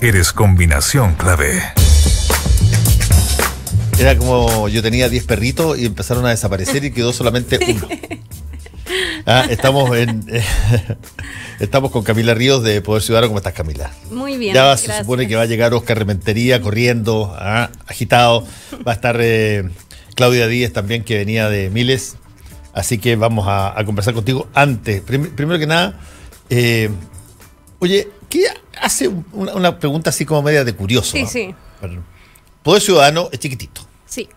eres combinación clave. Era como yo tenía 10 perritos y empezaron a desaparecer y quedó solamente uno. Estamos con Camila Ríos de Poder Ciudadano. ¿Cómo estás, Camila? Muy bien, ya se supone que va a llegar Oscar Rementería corriendo, agitado. Va a estar Claudia Díez también, que venía de Miles. Así que vamos a conversar contigo antes. Primero que nada, oye, ¿qué hace una pregunta así como media de curioso? Sí, ¿no? sí. Poder Ciudadano es chiquitito. Sí.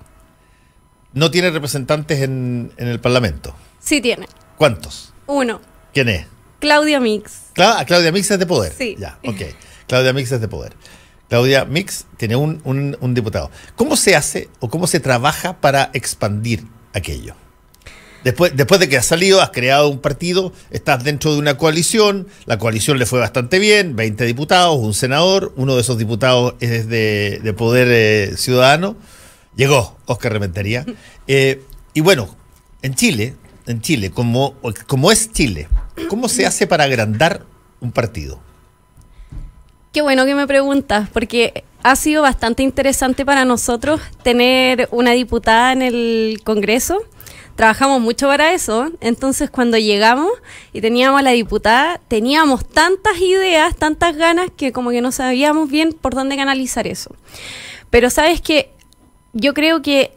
¿No tiene representantes en el Parlamento? Sí tiene. ¿Cuántos? Uno. ¿Quién es? Claudia Mix. Claudia Mix es de Poder. Sí. Ya, ok. Claudia Mix es de Poder. Claudia Mix tiene un diputado. ¿Cómo se hace o cómo se trabaja para expandir aquello? Después de que has salido, has creado un partido, estás dentro de una coalición, la coalición le fue bastante bien, 20 diputados, un senador, uno de esos diputados es de Poder Ciudadano, llegó Oscar Rementería. Y bueno, en Chile, como es Chile, ¿cómo se hace para agrandar un partido? Qué bueno que me preguntas, porque ha sido bastante interesante para nosotros tener una diputada en el Congreso. Trabajamos mucho para eso, entonces cuando llegamos y teníamos a la diputada, teníamos tantas ideas, tantas ganas, que como que no sabíamos bien por dónde canalizar eso. Pero sabes que yo creo que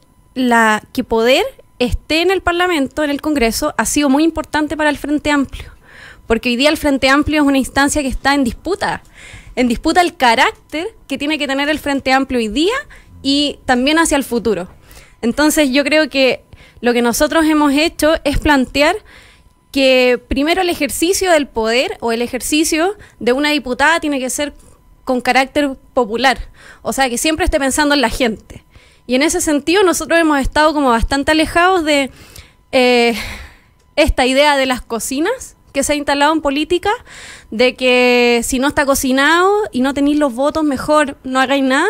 que Poder esté en el Parlamento, en el Congreso, ha sido muy importante para el Frente Amplio, porque hoy día el Frente Amplio es una instancia que está en disputa el carácter que tiene que tener el Frente Amplio hoy día y también hacia el futuro. Entonces yo creo que lo que nosotros hemos hecho es plantear que primero el ejercicio del poder o el ejercicio de una diputada tiene que ser con carácter popular, o sea, que siempre esté pensando en la gente. Y en ese sentido nosotros hemos estado como bastante alejados de esta idea de las cocinas que se ha instalado en política, de que si no está cocinado y no tenéis los votos, mejor no hagáis nada.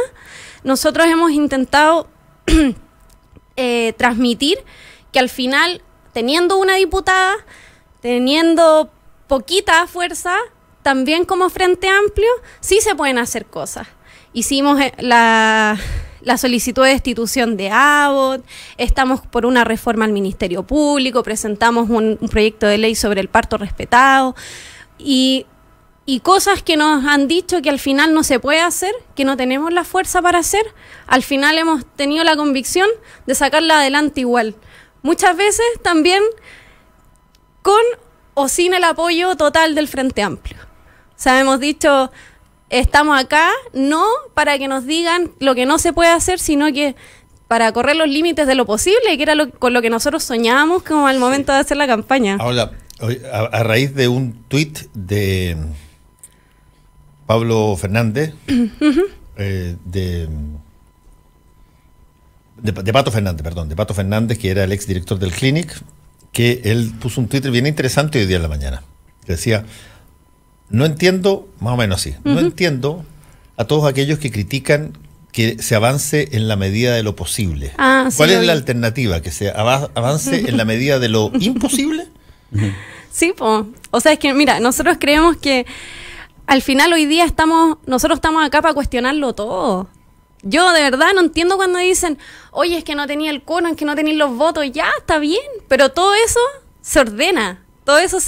Nosotros hemos intentado transmitir que al final, teniendo una diputada, teniendo poquita fuerza, también como Frente Amplio, sí se pueden hacer cosas. Hicimos la solicitud de destitución de Abbott, estamos por una reforma al Ministerio Público, presentamos un proyecto de ley sobre el parto respetado y cosas que nos han dicho que al final no se puede hacer, que no tenemos la fuerza para hacer, al final hemos tenido la convicción de sacarla adelante igual. Muchas veces también con o sin el apoyo total del Frente Amplio. O sea, hemos dicho, estamos acá no para que nos digan lo que no se puede hacer, sino que para correr los límites de lo posible, que era con lo que nosotros soñábamos como al momento de hacer la campaña. Ahora, a raíz de un tuit de Pablo Fernández, de Pato Fernández, que era el exdirector del Clinic, que él puso un Twitter bien interesante hoy día en la mañana, que decía, no entiendo, más o menos así, no entiendo a todos aquellos que critican que se avance en la medida de lo posible. ¿Cuál es la alternativa? ¿Que se avance en la medida de lo imposible? Sí, o sea, es que mira, nosotros creemos que al final hoy día nosotros estamos acá para cuestionarlo todo. Yo de verdad no entiendo cuando dicen, oye, es que no tenía el cono, es que no tenía los votos, ya, está bien, pero todo eso se ordena, todo eso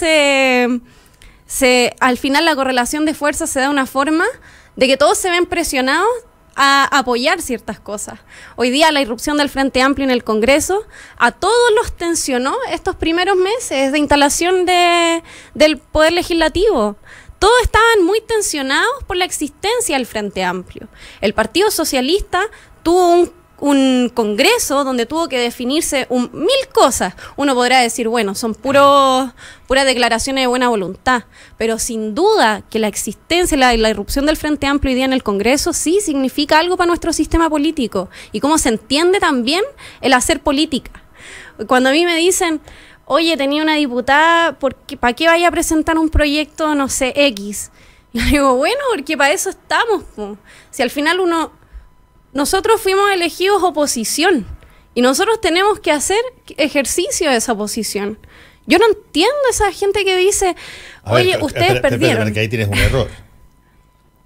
al final la correlación de fuerzas se da de una forma de que todos se ven presionados a apoyar ciertas cosas. Hoy día la irrupción del Frente Amplio en el Congreso a todos los tensionó estos primeros meses de instalación del Poder Legislativo. Todos estaban muy tensionados por la existencia del Frente Amplio. El Partido Socialista tuvo un congreso donde tuvo que definirse mil cosas. Uno podrá decir, bueno, son puras declaraciones de buena voluntad, pero sin duda que la existencia y la irrupción del Frente Amplio hoy día en el Congreso sí significa algo para nuestro sistema político y cómo se entiende también el hacer política. Cuando a mí me dicen, oye, tenía una diputada, ¿para qué vaya a presentar un proyecto, no sé, X? Y yo digo, bueno, porque para eso estamos, po. Si al final nosotros fuimos elegidos oposición y nosotros tenemos que hacer ejercicio de esa oposición. Yo no entiendo a esa gente que dice, oye, ustedes perdieron. Espera, que ahí tienes un error.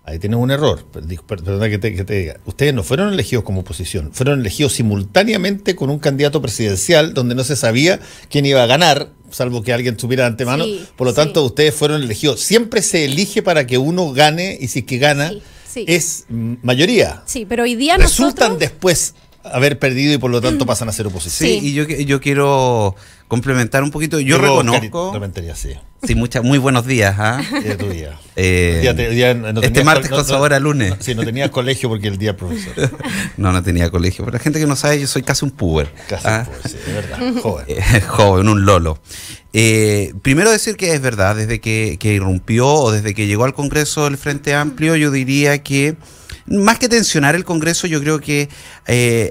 Ahí tienes un error, perdona que te diga. Ustedes no fueron elegidos como oposición, fueron elegidos simultáneamente con un candidato presidencial donde no se sabía quién iba a ganar, salvo que alguien estuviera de antemano. Sí, por lo tanto, ustedes fueron elegidos. Siempre se elige para que uno gane, y si es que gana, es mayoría. Sí, pero hoy día resultan después haber perdido y por lo tanto pasan a ser oposición. Sí, y yo quiero complementar un poquito. Yo reconozco. Sí, muy buenos días. Tu día. Este martes con sabor a lunes. Sí, no tenías colegio porque el día profesor. No tenía colegio. Pero la gente que no sabe, yo soy casi un puber. Casi un puber, sí, de verdad. Joven. Joven, un lolo. Primero decir que es verdad, desde que irrumpió o desde que llegó al Congreso del Frente Amplio, yo diría que más que tensionar el Congreso, yo creo que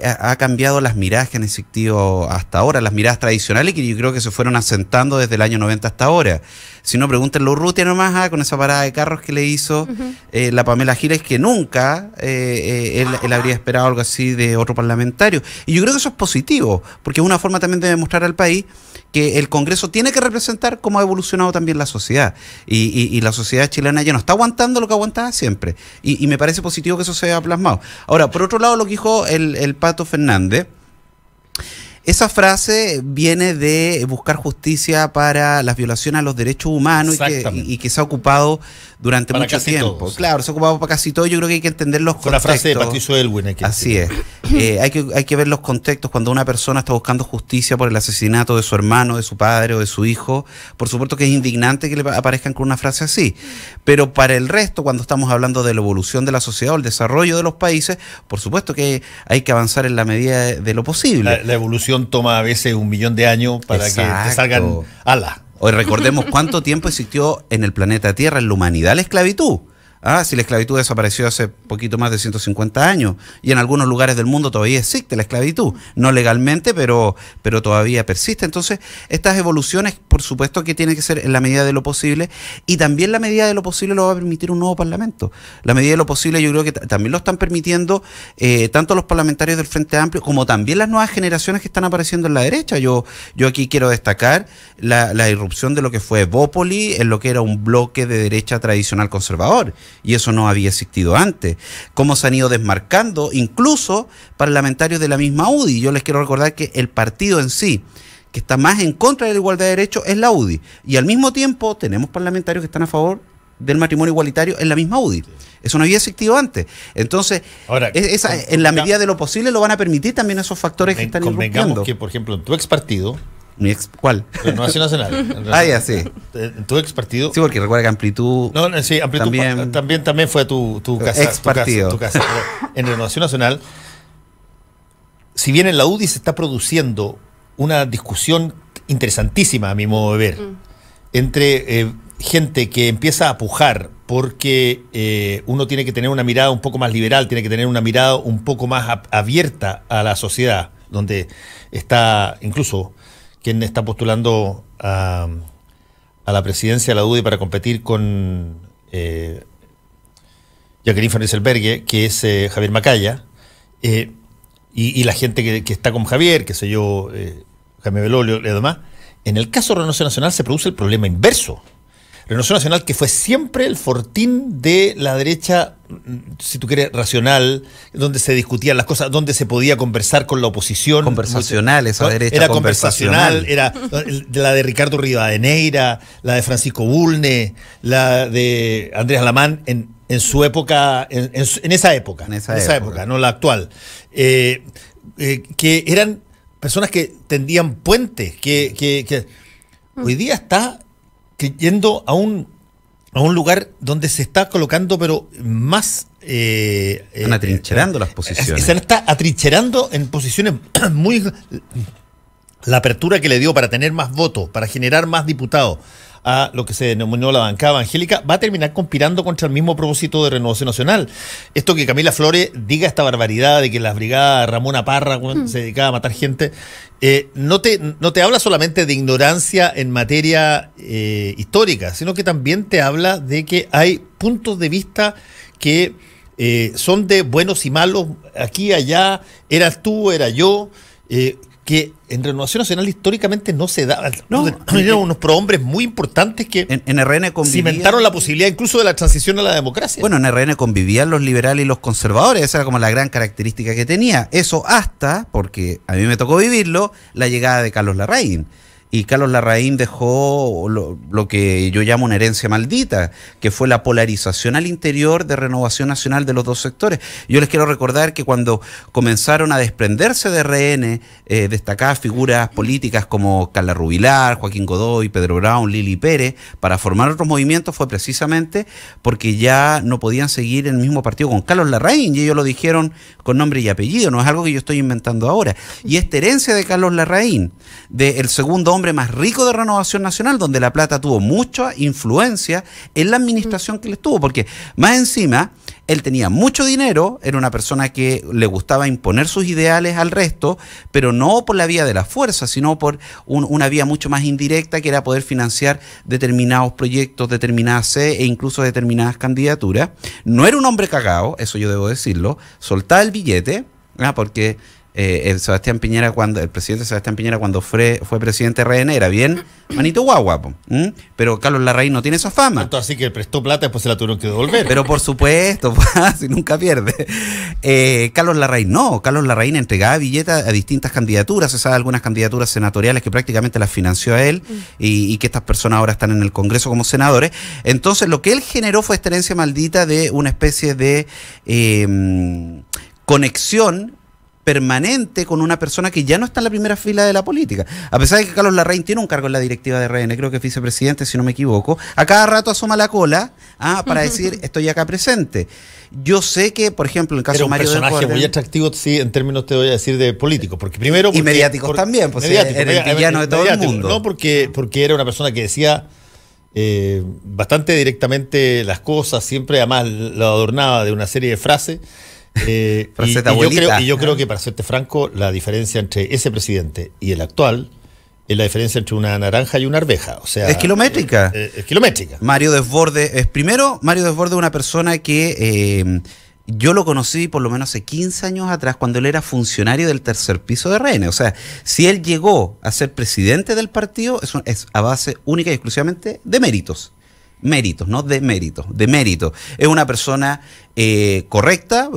ha cambiado las miradas que han existido hasta ahora, las miradas tradicionales, que yo creo que se fueron asentando desde el año 90 hasta ahora. Si no, pregúntenlo a Urrutia nomás, con esa parada de carros que le hizo la Pamela Giles, que nunca él habría esperado algo así de otro parlamentario. Y yo creo que eso es positivo, porque es una forma también de demostrar al país que el Congreso tiene que representar cómo ha evolucionado también la sociedad. Y la sociedad chilena ya no está aguantando lo que aguantaba siempre. Y me parece positivo que eso se haya plasmado. Ahora, por otro lado, lo que dijo el Pato Fernández, esa frase viene de buscar justicia para las violaciones a los derechos humanos y que se ha ocupado durante mucho tiempo. Todos. Claro, se ha ocupado para casi todo. Yo creo que hay que entender los contextos. Fue la frase de Patricio Elwin. Así es. Hay que ver los contextos cuando una persona está buscando justicia por el asesinato de su hermano, de su padre o de su hijo. Por supuesto que es indignante que le aparezcan con una frase así. Pero para el resto, cuando estamos hablando de la evolución de la sociedad o el desarrollo de los países, por supuesto que hay que avanzar en la medida de lo posible. La evolución toma a veces 1 millón de años para que te salgan alas. Hoy recordemos cuánto tiempo existió en el planeta Tierra, en la humanidad, la esclavitud. Si la esclavitud desapareció hace poquito más de 150 años y en algunos lugares del mundo todavía existe la esclavitud, no legalmente, pero todavía persiste. Entonces, estas evoluciones, por supuesto que tienen que ser en la medida de lo posible, y también la medida de lo posible lo va a permitir un nuevo parlamento. La medida de lo posible yo creo que también lo están permitiendo tanto los parlamentarios del Frente Amplio como también las nuevas generaciones que están apareciendo en la derecha. Yo aquí quiero destacar la irrupción de lo que fue Evópoli en lo que era un bloque de derecha tradicional conservador. Y eso no había existido antes. Cómo se han ido desmarcando, incluso parlamentarios de la misma UDI. Yo les quiero recordar que el partido en sí, que está más en contra de la igualdad de derechos, es la UDI. Y al mismo tiempo tenemos parlamentarios que están a favor del matrimonio igualitario en la misma UDI. Eso no había existido antes. Entonces, ahora, en la medida de lo posible lo van a permitir también esos factores que están irrumpiendo. Convengamos que, por ejemplo, en tu ex partido... ¿Cuál? Renovación Nacional. Ya, sí. En tu ex partido. Sí, porque recuerda que Amplitud. Sí, Amplitud también fue tu casa. Ex partido. Tu casa. En Renovación Nacional, si bien en la UDI se está produciendo una discusión interesantísima, a mi modo de ver, entre gente que empieza a pujar porque uno tiene que tener una mirada un poco más liberal, tiene que tener una mirada un poco más abierta a la sociedad, donde está incluso quien está postulando a la presidencia de la UDI para competir con Jacqueline Van Rieselberghe, que es Javier Macaya, y la gente que está con Javier, qué sé yo, Jaime Belolio y demás. En el caso de Renovación Nacional se produce el problema inverso. Renovación Nacional, que fue siempre el fortín de la derecha, si tú quieres, racional, donde se discutían las cosas, donde se podía conversar con la oposición. Conversacional, esa derecha era conversacional. Era la de Ricardo Rivadeneira, la de Francisco Bulne, la de Andrés Alamán, en su época, en esa época, no la actual. Que eran personas que tendían puentes, que hoy día está yendo a un lugar donde se está colocando, pero más... están atrincherando las posiciones. Se está atrincherando en posiciones muy... La apertura que le dio para tener más votos, para generar más diputados a lo que se denominó la bancada evangélica, va a terminar conspirando contra el mismo propósito de Renovación Nacional. Esto que Camila Flores diga esta barbaridad de que las brigadas Ramona Parra se dedicaba a matar gente, no te habla solamente de ignorancia en materia histórica, sino que también te habla de que hay puntos de vista que son de buenos y malos, aquí, allá, eras tú, era yo, que en Renovación Nacional históricamente no se daba. No. Eran unos prohombres muy importantes que En RN convivían, cimentaron la posibilidad incluso de la transición a la democracia. bueno, en RN convivían los liberales y los conservadores, esa era como la gran característica que tenía. Eso hasta, porque a mí me tocó vivirlo, la llegada de Carlos Larraín. Y Carlos Larraín dejó lo que yo llamo una herencia maldita, que fue la polarización al interior de Renovación Nacional de los dos sectores. Yo les quiero recordar que cuando comenzaron a desprenderse de RN, destacadas figuras políticas como Carla Rubilar, Joaquín Godoy, Pedro Brown, Lili Pérez, para formar otros movimientos fue precisamente porque ya no podían seguir en el mismo partido con Carlos Larraín, y ellos lo dijeron con nombre y apellido, no es algo que yo estoy inventando ahora. Y esta herencia de Carlos Larraín, del segundo hombre más rico de Renovación Nacional, donde La Plata tuvo mucha influencia en la administración que le estuvo, porque más encima él tenía mucho dinero, era una persona que le gustaba imponer sus ideales al resto, pero no por la vía de la fuerza, sino por una vía mucho más indirecta, que era poder financiar determinados proyectos, determinadas e incluso determinadas candidaturas. No era un hombre cagado, eso yo debo decirlo, soltaba el billete, porque el presidente Sebastián Piñera, cuando fue presidente de RN, era bien manito guagua, pero Carlos Larraín no tiene esa fama. Tanto así que prestó plata, después se la tuvieron que devolver. Pero por supuesto, si nunca pierde. Carlos Larraín no, Carlos Larraín entregaba billetes a distintas candidaturas, se sabe algunas candidaturas senatoriales que prácticamente las financió a él, y que estas personas ahora están en el Congreso como senadores. Entonces lo que él generó fue esta herencia maldita de una especie de conexión permanente con una persona que ya no está en la primera fila de la política. A pesar de que Carlos Larraín tiene un cargo en la directiva de RN, creo que es vicepresidente, si no me equivoco, a cada rato asoma la cola para decir, estoy acá presente. Yo sé que, por ejemplo, en el caso de Mario Desbordes, un personaje muy atractivo, sí, en términos, te voy a decir, de político, porque primero... y mediáticos también, pues era el villano de todo el mundo. No, porque era una persona que decía bastante directamente las cosas, siempre además lo adornaba de una serie de frases. Yo creo que, para serte franco, la diferencia entre ese presidente y el actual es la diferencia entre una naranja y una arveja. O sea, es kilométrica. Es kilométrica. Mario Desbordes es una persona que yo lo conocí por lo menos hace 15 años atrás, cuando él era funcionario del tercer piso de RN. O sea, si él llegó a ser presidente del partido, es a base única y exclusivamente de méritos. Méritos, no de méritos, de mérito. Es una persona correcta.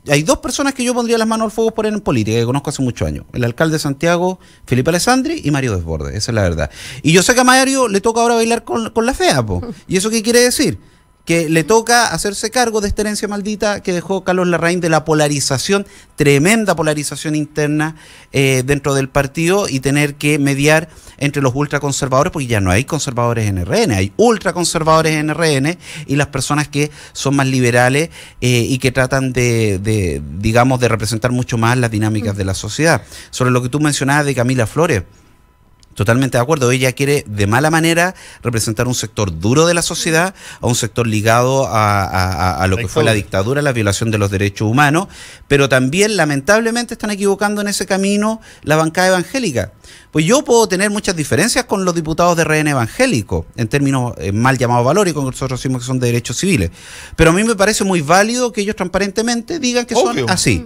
Hay dos personas que yo pondría las manos al fuego por él en política, que conozco hace muchos años: el alcalde de Santiago, Felipe Alessandri, y Mario Desbordes. Esa es la verdad. Y yo sé que a Mario le toca ahora bailar con la fea, po. ¿Y eso qué quiere decir? Que le toca hacerse cargo de esta herencia maldita que dejó Carlos Larraín, de la polarización, tremenda polarización interna dentro del partido, y tener que mediar entre los ultraconservadores, porque ya no hay conservadores en RN, hay ultraconservadores en RN, y las personas que son más liberales y que tratan digamos, de representar mucho más las dinámicas de la sociedad. Sobre lo que tú mencionabas de Camila Flores, totalmente de acuerdo. Ella quiere de mala manera representar un sector duro de la sociedad, a un sector ligado a lo que fue la dictadura, la violación de los derechos humanos, pero también lamentablemente están equivocando en ese camino la bancada evangélica. Pues yo puedo tener muchas diferencias con los diputados de RN evangélico, en términos mal llamados valóricos, que nosotros decimos que son de derechos civiles, pero a mí me parece muy válido que ellos transparentemente digan que son así.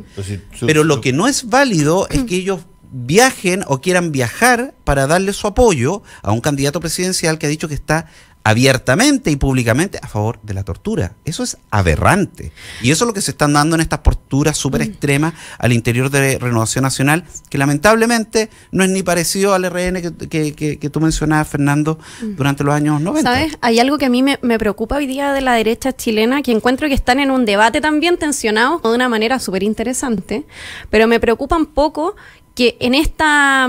Pero lo que no es válido es que ellos viajen o quieran viajar para darle su apoyo a un candidato presidencial que ha dicho que está abiertamente y públicamente a favor de la tortura. Eso es aberrante. Y eso es lo que se están dando en estas posturas súper extremas al interior de Renovación Nacional, que lamentablemente no es ni parecido al RN que tú mencionabas, Fernando, durante los años 90. ¿Sabes? Hay algo que a mí me preocupa hoy día de la derecha chilena, que encuentro que están en un debate también tensionado de una manera súper interesante, pero me preocupa un poco que en esta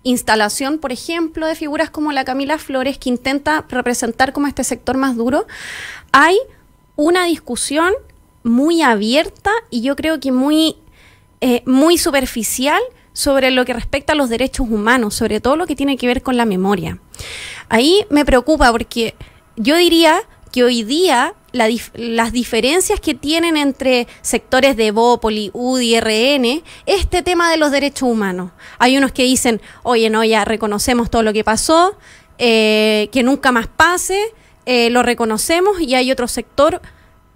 instalación, por ejemplo, de figuras como la Camila Flores, que intenta representar como este sector más duro, hay una discusión muy abierta y yo creo que muy superficial sobre lo que respecta a los derechos humanos, sobre todo lo que tiene que ver con la memoria. Ahí me preocupa porque yo diría que hoy día las diferencias que tienen entre sectores de Evópoli, UDI, RN, este tema de los derechos humanos. Hay unos que dicen, oye, no, ya reconocemos todo lo que pasó, que nunca más pase, lo reconocemos, y hay otro sector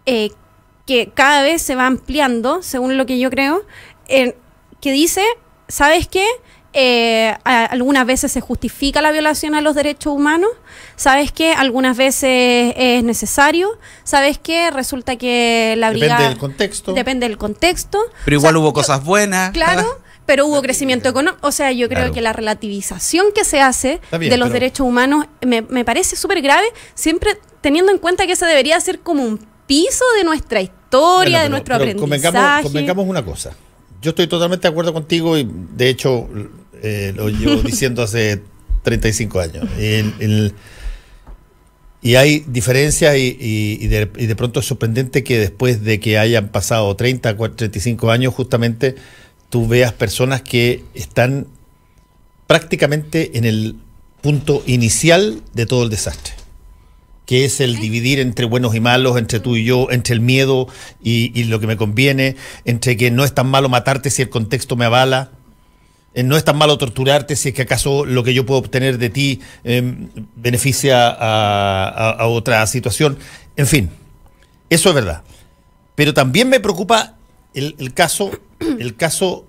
que cada vez se va ampliando, según lo que yo creo, que dice, ¿sabes qué? Algunas veces se justifica la violación a los derechos humanos, ¿sabes qué? Algunas veces es necesario, ¿sabes qué? Resulta que la brigada... Depende del contexto. Depende del contexto. Pero igual hubo cosas buenas. Claro, pero hubo crecimiento económico. O sea, yo creo que la relativización que se hace de los derechos humanos me parece súper grave, siempre teniendo en cuenta que ese debería ser como un piso de nuestra historia, de nuestro aprendizaje. Convengamos una cosa. Yo estoy totalmente de acuerdo contigo y de hecho lo llevo diciendo hace 35 años. Y hay diferencias y de pronto es sorprendente que después de que hayan pasado 30, 35 años justamente tú veas personas que están prácticamente en el punto inicial de todo el desastre, que es el dividir entre buenos y malos, entre tú y yo, entre el miedo y lo que me conviene, entre que no es tan malo matarte si el contexto me avala, no es tan malo torturarte si es que acaso lo que yo puedo obtener de ti beneficia a otra situación. En fin, eso es verdad. Pero también me preocupa el caso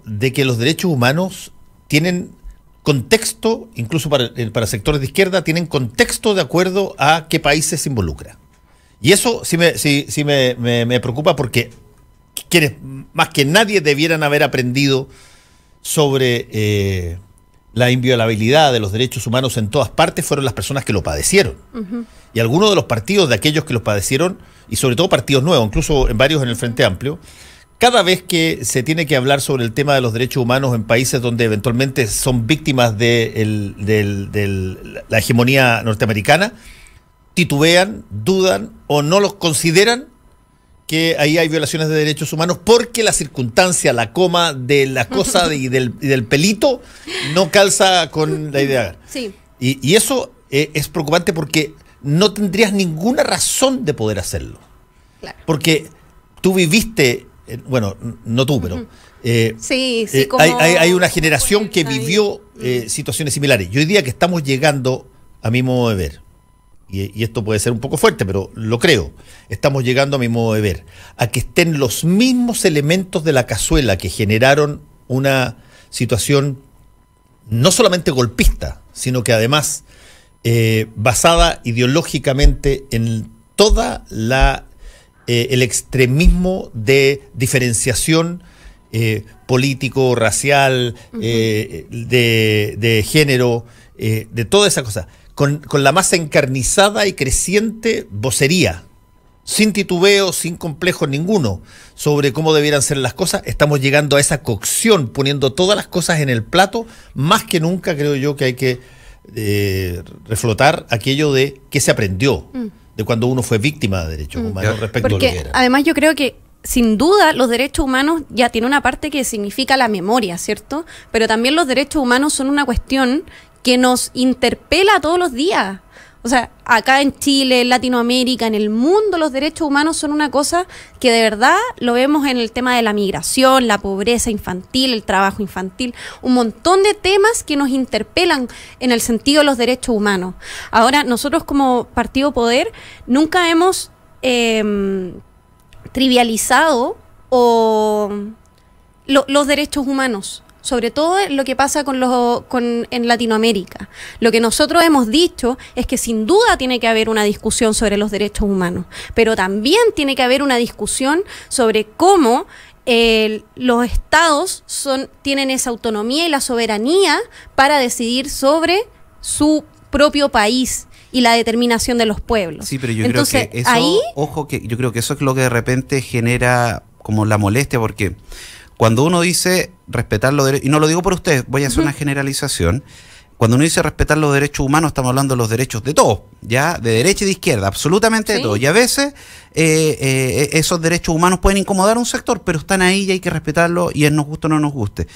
de que los derechos humanos tienen contexto, incluso para sectores de izquierda, tienen contexto de acuerdo a qué países se involucra. Y eso sí me preocupa porque quienes más que nadie debieran haber aprendido sobre la inviolabilidad de los derechos humanos en todas partes fueron las personas que lo padecieron. Y algunos de los partidos de aquellos que los padecieron, y sobre todo partidos nuevos, incluso en varios en el Frente Amplio, cada vez que se tiene que hablar sobre el tema de los derechos humanos en países donde eventualmente son víctimas de la hegemonía norteamericana, titubean, dudan o no los consideran que ahí hay violaciones de derechos humanos porque la circunstancia, la coma de la cosa y del pelito no calza con la idea. Sí. Y eso es preocupante porque no tendrías ninguna razón de poder hacerlo. Claro. Porque tú viviste... bueno, no tú, pero como hay una generación que vivió situaciones similares. Y hoy día que estamos llegando, a mi modo de ver, y esto puede ser un poco fuerte, pero lo creo, estamos llegando a mi modo de ver, a que estén los mismos elementos de la cazuela que generaron una situación no solamente golpista, sino que además basada ideológicamente en toda el extremismo de diferenciación político, racial, de género, de toda esa cosa, con la más encarnizada y creciente vocería, sin titubeo, sin complejo ninguno, sobre cómo debieran ser las cosas. Estamos llegando a esa cocción, poniendo todas las cosas en el plato. Más que nunca creo yo que hay que reflotar aquello de qué se aprendió de cuando uno fue víctima de derechos humanos respecto a lo que era. Además yo creo que sin duda los derechos humanos ya tiene una parte que significa la memoria, ¿cierto? Pero también los derechos humanos son una cuestión que nos interpela todos los días. O sea, acá en Chile, en Latinoamérica, en el mundo, los derechos humanos son una cosa que de verdad lo vemos en el tema de la migración, la pobreza infantil, el trabajo infantil, un montón de temas que nos interpelan en el sentido de los derechos humanos. Ahora, nosotros como Partido Poder nunca hemos trivializado los derechos humanos. Sobre todo lo que pasa en Latinoamérica. Lo que nosotros hemos dicho es que sin duda tiene que haber una discusión sobre los derechos humanos, pero también tiene que haber una discusión sobre cómo los estados tienen esa autonomía y la soberanía para decidir sobre su propio país y la determinación de los pueblos. Sí, pero yo creo que eso, ojo, que yo creo que eso es lo que de repente genera como la molestia, porque cuando uno dice respetar los derechos, y no lo digo por ustedes, voy a hacer una generalización, cuando uno dice respetar los derechos humanos, estamos hablando de los derechos de todos, ya, de derecha y de izquierda, absolutamente de todos. Y a veces esos derechos humanos pueden incomodar a un sector, pero están ahí y hay que respetarlos, y nos guste o no nos guste.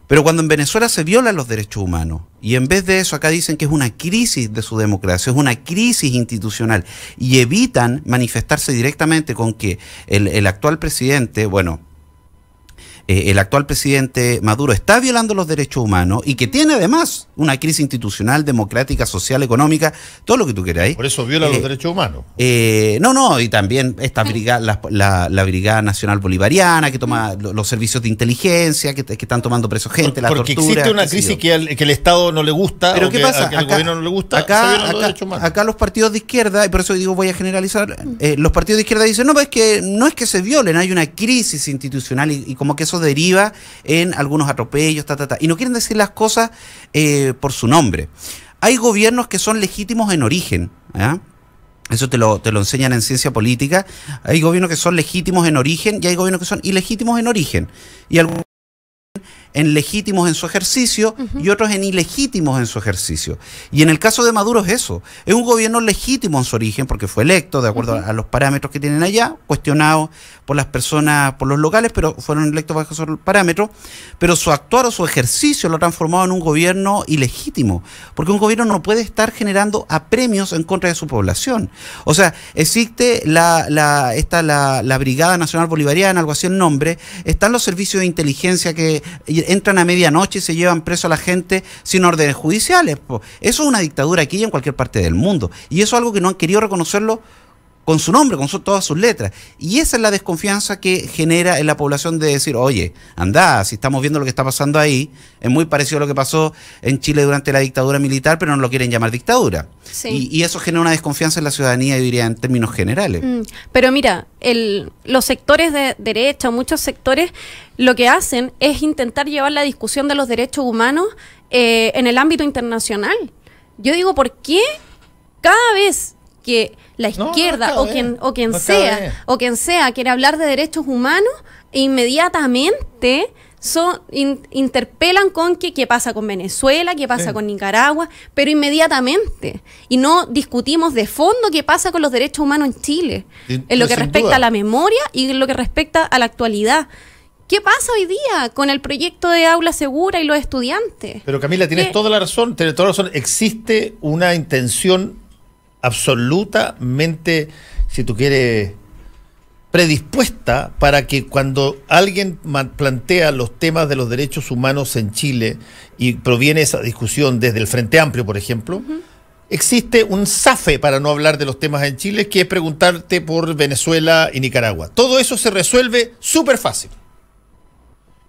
Pero cuando en Venezuela se violan los derechos humanos, y en vez de eso acá dicen que es una crisis de su democracia, es una crisis institucional, y evitan manifestarse directamente con que el actual presidente, bueno, el actual presidente Maduro está violando los derechos humanos y que tiene además una crisis institucional, democrática, social, económica, todo lo que tú queráis. Por eso viola los derechos humanos. No, y también esta brigada, la Brigada Nacional Bolivariana, que toma los servicios de inteligencia, que están tomando presos gente, la tortura. Porque existe una crisis que el Estado no le gusta, pero o ¿qué que pasa? al gobierno no le gusta, acá los partidos de izquierda, y por eso digo voy a generalizar, los partidos de izquierda dicen, no es que se violen, hay una crisis institucional y como que eso deriva en algunos atropellos, y no quieren decir las cosas por su nombre. Hay gobiernos que son legítimos en origen, ¿eh? Eso te lo enseñan en ciencia política. Hay gobiernos que son legítimos en origen y hay gobiernos que son ilegítimos en origen. Y algunos en legítimos en su ejercicio y otros en ilegítimos en su ejercicio. Y en el caso de Maduro es eso. Es un gobierno legítimo en su origen porque fue electo de acuerdo a los parámetros que tienen allá, cuestionados por las personas, por los locales, pero fueron electos bajo esos parámetros. Pero su actuar o su ejercicio lo ha transformado en un gobierno ilegítimo. Porque un gobierno no puede estar generando apremios en contra de su población. O sea, existe la Brigada Nacional Bolivariana, algo así el nombre, están los servicios de inteligencia que entran a medianoche y se llevan preso a la gente sin órdenes judiciales. Eso es una dictadura aquí y en cualquier parte del mundo. Y eso es algo que no han querido reconocerlo con su nombre, con todas sus letras. Y esa es la desconfianza que genera en la población de decir, oye, anda, si estamos viendo lo que está pasando ahí, es muy parecido a lo que pasó en Chile durante la dictadura militar, pero no lo quieren llamar dictadura. Sí. Y eso genera una desconfianza en la ciudadanía, yo diría, en términos generales. Pero mira, los sectores de derecha, muchos sectores, lo que hacen es intentar llevar la discusión de los derechos humanos en el ámbito internacional. Yo digo, ¿por qué cada vez que la izquierda o quien sea quiere hablar de derechos humanos, inmediatamente interpelan con qué pasa con Venezuela, qué pasa con Nicaragua, pero inmediatamente, y no discutimos de fondo qué pasa con los derechos humanos en Chile, en lo que respecta a la memoria y en lo que respecta a la actualidad? ¿Qué pasa hoy día con el proyecto de aula segura y los estudiantes? Pero Camila, tienes toda la razón, existe una intención absolutamente, si tú quieres, predispuesta para que cuando alguien plantea los temas de los derechos humanos en Chile y proviene esa discusión desde el Frente Amplio, por ejemplo, existe un zafe para no hablar de los temas en Chile, que es preguntarte por Venezuela y Nicaragua. Todo eso se resuelve súper fácil.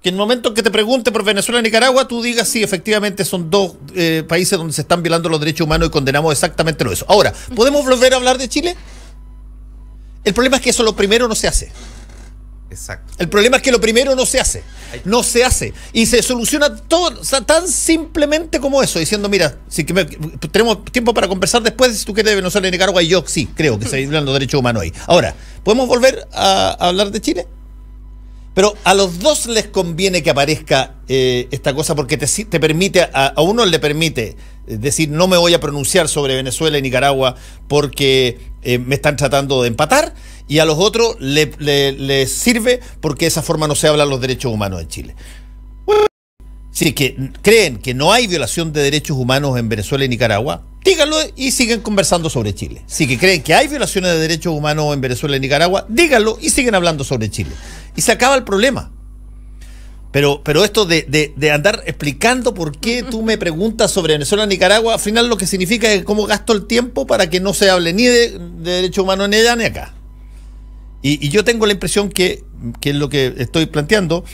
Que en el momento que te pregunte por Venezuela y Nicaragua, tú digas, sí, efectivamente son dos países donde se están violando los derechos humanos y condenamos exactamente eso. Ahora, ¿podemos volver a hablar de Chile? El problema es que eso lo primero no se hace. Exacto. El problema es que lo primero no se hace. No se hace. Y se soluciona todo tan simplemente como eso, diciendo, mira, tenemos tiempo para conversar después, si tú quieres de Venezuela y Nicaragua, y yo sí creo que se violan los derechos humanos ahí. Ahora, ¿podemos volver a hablar de Chile? Pero a los dos les conviene que aparezca esta cosa porque te permite, a uno le permite decir no me voy a pronunciar sobre Venezuela y Nicaragua porque me están tratando de empatar, y a los otros les sirve porque de esa forma no se hablan los derechos humanos en Chile. Si que creen que no hay violación de derechos humanos en Venezuela y Nicaragua, díganlo y siguen conversando sobre Chile. Si que creen que hay violaciones de derechos humanos en Venezuela y Nicaragua, díganlo y siguen hablando sobre Chile. Y se acaba el problema. Pero esto de andar explicando por qué tú me preguntas sobre Venezuela y Nicaragua, al final lo que significa es cómo gasto el tiempo para que no se hable ni de derechos humanos ni allá ni acá. Y yo tengo la impresión que es lo que estoy planteando,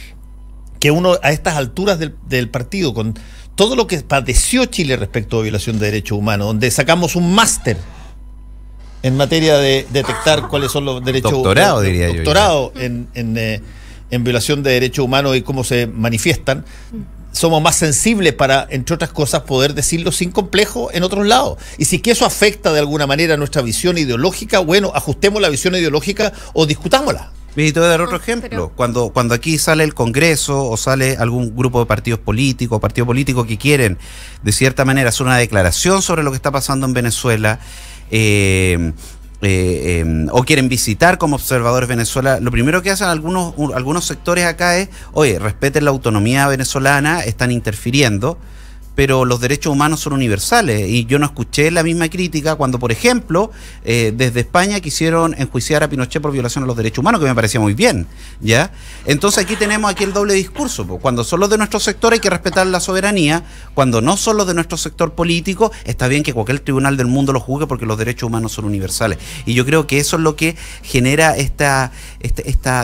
que uno a estas alturas del partido, con todo lo que padeció Chile respecto a violación de derechos humanos, donde sacamos un máster en materia de detectar cuáles son los derechos humanos. Doctorado, diría yo. Doctorado en violación de derechos humanos y cómo se manifiestan. Somos más sensibles para, entre otras cosas, poder decirlo sin complejo en otros lados. Y si es que eso afecta de alguna manera nuestra visión ideológica, bueno, ajustemos la visión ideológica o discutámosla. Y te voy a dar otro ejemplo. Cuando aquí sale el Congreso o sale algún grupo de partidos políticos, partido político que quieren, de cierta manera, hacer una declaración sobre lo que está pasando en Venezuela, o quieren visitar como observadores Venezuela, lo primero que hacen algunos sectores acá es, oye, respeten la autonomía venezolana, están interfiriendo, pero los derechos humanos son universales. Y yo no escuché la misma crítica cuando, por ejemplo, desde España quisieron enjuiciar a Pinochet por violación a los derechos humanos, que me parecía muy bien, ¿ya? Entonces aquí tenemos el doble discurso. Cuando son los de nuestro sector hay que respetar la soberanía, cuando no son los de nuestro sector político, está bien que cualquier tribunal del mundo lo juzgue porque los derechos humanos son universales. Y yo creo que eso es lo que genera esta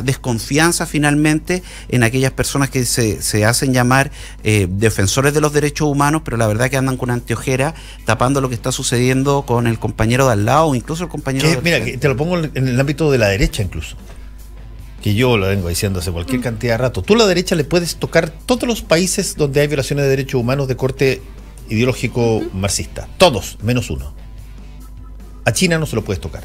desconfianza finalmente en aquellas personas que se hacen llamar defensores de los derechos humanos, pero la verdad que andan con anteojera tapando lo que está sucediendo con el compañero de al lado o incluso el compañero de mira, que te lo pongo en el ámbito de la derecha incluso, que yo lo vengo diciendo hace cualquier cantidad de rato. Tú a la derecha le puedes tocar todos los países donde hay violaciones de derechos humanos de corte ideológico marxista, todos, menos uno. A China no se lo puedes tocar.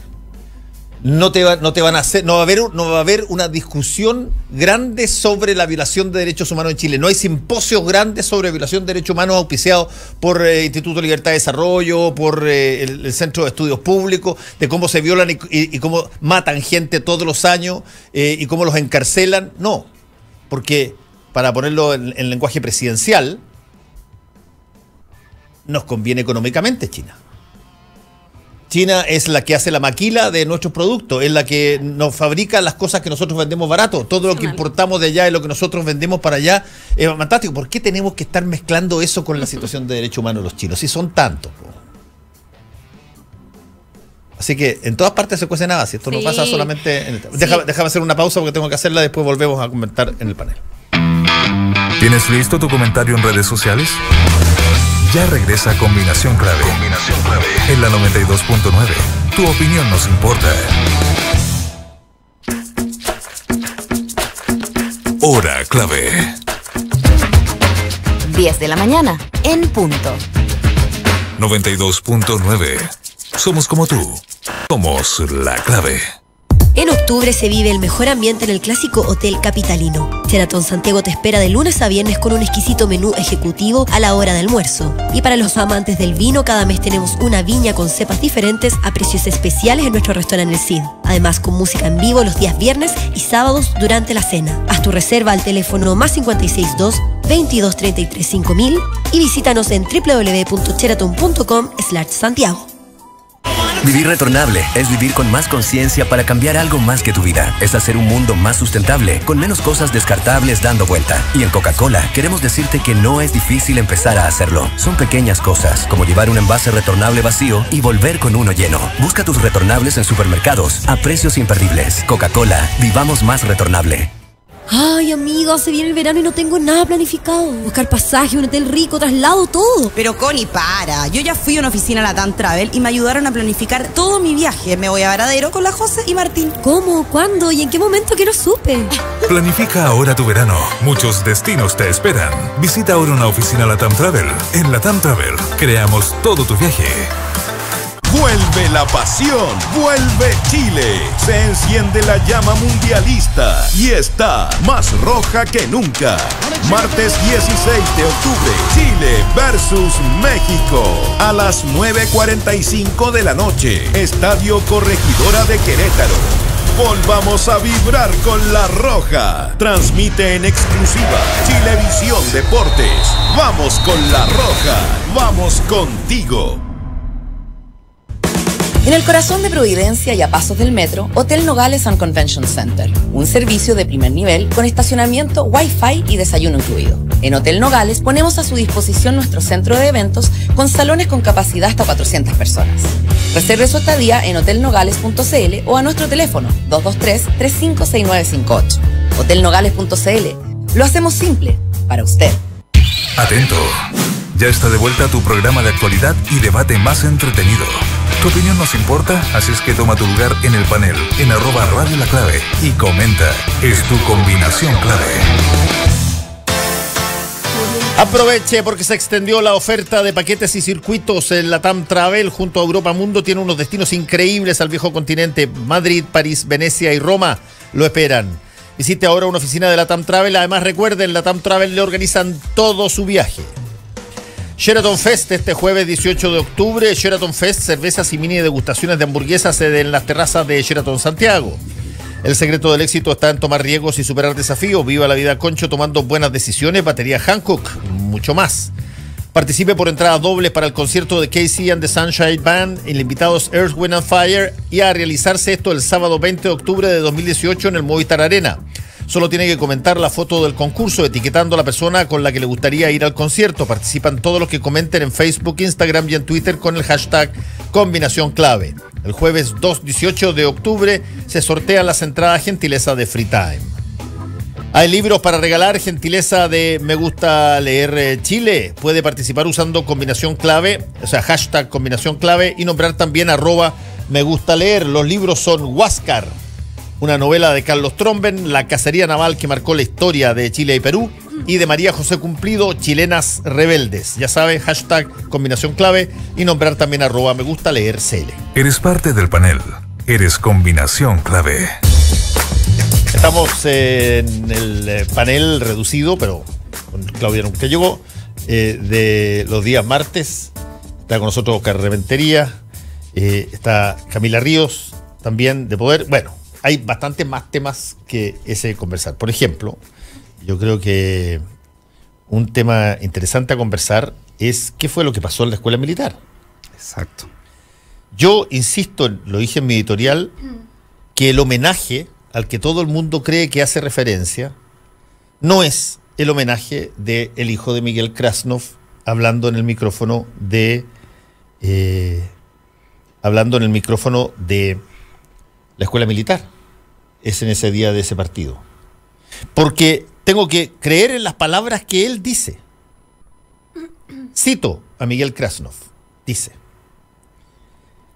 No va a haber una discusión grande sobre la violación de derechos humanos en Chile. No hay simposios grandes sobre violación de derechos humanos auspiciados por Instituto de Libertad de Desarrollo, por el Centro de Estudios Públicos, de cómo se violan y cómo matan gente todos los años y cómo los encarcelan. No, porque para ponerlo en lenguaje presidencial, nos conviene económicamente China. China es la que hace la maquila de nuestros productos, es la que nos fabrica las cosas que nosotros vendemos barato. Todo lo que importamos de allá y lo que nosotros vendemos para allá es fantástico. ¿Por qué tenemos que estar mezclando eso con la situación de derechos humanos de los chinos? Si son tantos. Así que en todas partes se cuece nada, si esto no pasa solamente en el... Déjame hacer una pausa porque tengo que hacerla, después volvemos a comentar en el panel. ¿Tienes listo tu comentario en redes sociales? Ya regresa Combinación Clave. En la 92.9. Tu opinión nos importa. Hora clave. 10 de la mañana, en punto. 92.9. Somos como tú. Somos la clave. En octubre se vive el mejor ambiente en el clásico Hotel Capitalino. Sheraton Santiago te espera de lunes a viernes con un exquisito menú ejecutivo a la hora de almuerzo. Y para los amantes del vino, cada mes tenemos una viña con cepas diferentes a precios especiales en nuestro restaurante El Cid. Además, con música en vivo los días viernes y sábados durante la cena. Haz tu reserva al teléfono +562 2233 5000 y visítanos en www.sheraton.com/Santiago. Vivir retornable es vivir con más conciencia para cambiar algo más que tu vida. Es hacer un mundo más sustentable, con menos cosas descartables dando vuelta. Y en Coca-Cola queremos decirte que no es difícil empezar a hacerlo. Son pequeñas cosas, como llevar un envase retornable vacío y volver con uno lleno. Busca tus retornables en supermercados a precios imperdibles. Coca-Cola, vivamos más retornable. Ay, amiga, se viene el verano y no tengo nada planificado. Buscar pasaje, un hotel rico, traslado, todo. Pero Connie, para. Yo ya fui a una oficina Latam Travel y me ayudaron a planificar todo mi viaje. Me voy a Varadero con la José y Martín. ¿Cómo? ¿Cuándo? ¿Y en qué momento? Que no supe. Planifica ahora tu verano. Muchos destinos te esperan. Visita ahora una oficina Latam Travel. En Latam Travel creamos todo tu viaje. Vuelve la pasión, vuelve Chile, se enciende la llama mundialista y está más roja que nunca. Martes 16 de octubre, Chile versus México, a las 9:45 de la noche, Estadio Corregidora de Querétaro. Volvamos a vibrar con la roja. Transmite en exclusiva Chilevisión Deportes. Vamos con la roja, vamos contigo. En el corazón de Providencia y a pasos del metro, Hotel Nogales and Convention Center. Un servicio de primer nivel con estacionamiento, Wi-Fi y desayuno incluido. En Hotel Nogales ponemos a su disposición nuestro centro de eventos con salones con capacidad hasta 400 personas. Reserve su estadía en hotelnogales.cl o a nuestro teléfono 223-356958. Hotelnogales.cl. Lo hacemos simple para usted. Atento. Ya está de vuelta tu programa de actualidad y debate más entretenido. Tu opinión nos importa, así es que toma tu lugar en el panel, en @Radio La Clave y comenta. Es tu combinación clave. Aproveche porque se extendió la oferta de paquetes y circuitos. En Latam Travel junto a Europa Mundo tiene unos destinos increíbles al viejo continente. Madrid, París, Venecia y Roma lo esperan. Visite ahora una oficina de Latam Travel. Además recuerden, Latam Travel le organizan todo su viaje. Sheraton Fest este jueves 18 de octubre. Sheraton Fest, cervezas y mini degustaciones de hamburguesas en las terrazas de Sheraton Santiago. El secreto del éxito está en tomar riesgos y superar desafíos. Viva la vida Concho tomando buenas decisiones. Batería Hankook, mucho más. Participe por entradas dobles para el concierto de KC and the Sunshine Band. El invitado es Earth, Wind and Fire y a realizarse esto el sábado 20 de octubre de 2018 en el Movistar Arena. Solo tiene que comentar la foto del concurso etiquetando a la persona con la que le gustaría ir al concierto. Participan todos los que comenten en Facebook, Instagram y en Twitter con el hashtag Combinación Clave. El jueves 18 de octubre se sortean las entradas gentileza de Free Time. Hay libros para regalar, gentileza de Me Gusta Leer Chile. Puede participar usando combinación clave, o sea, hashtag combinación clave y nombrar también @Me Gusta Leer. Los libros son Huáscar, una novela de Carlos Tromben, La cacería naval que marcó la historia de Chile y Perú, y de María José Cumplido, Chilenas Rebeldes. Ya sabe, hashtag combinación clave y nombrar también @Me Gusta Leer CL. Eres parte del panel. Eres combinación clave. Estamos en el panel reducido, pero con Claudia nunca llegó, de los días martes. Está con nosotros Oscar Reventería, está Camila Ríos, también de Poder. Bueno, hay bastantes más temas que ese conversar. Por ejemplo, yo creo que un tema interesante a conversar es qué fue lo que pasó en la escuela militar. Exacto. Yo insisto, lo dije en mi editorial, que el homenaje al que todo el mundo cree que hace referencia, no es el homenaje de el hijo de Miguel Krasnov hablando en el micrófono de la escuela militar. Es en ese día de ese partido. Porque tengo que creer en las palabras que él dice. Cito a Miguel Krasnov. Dice: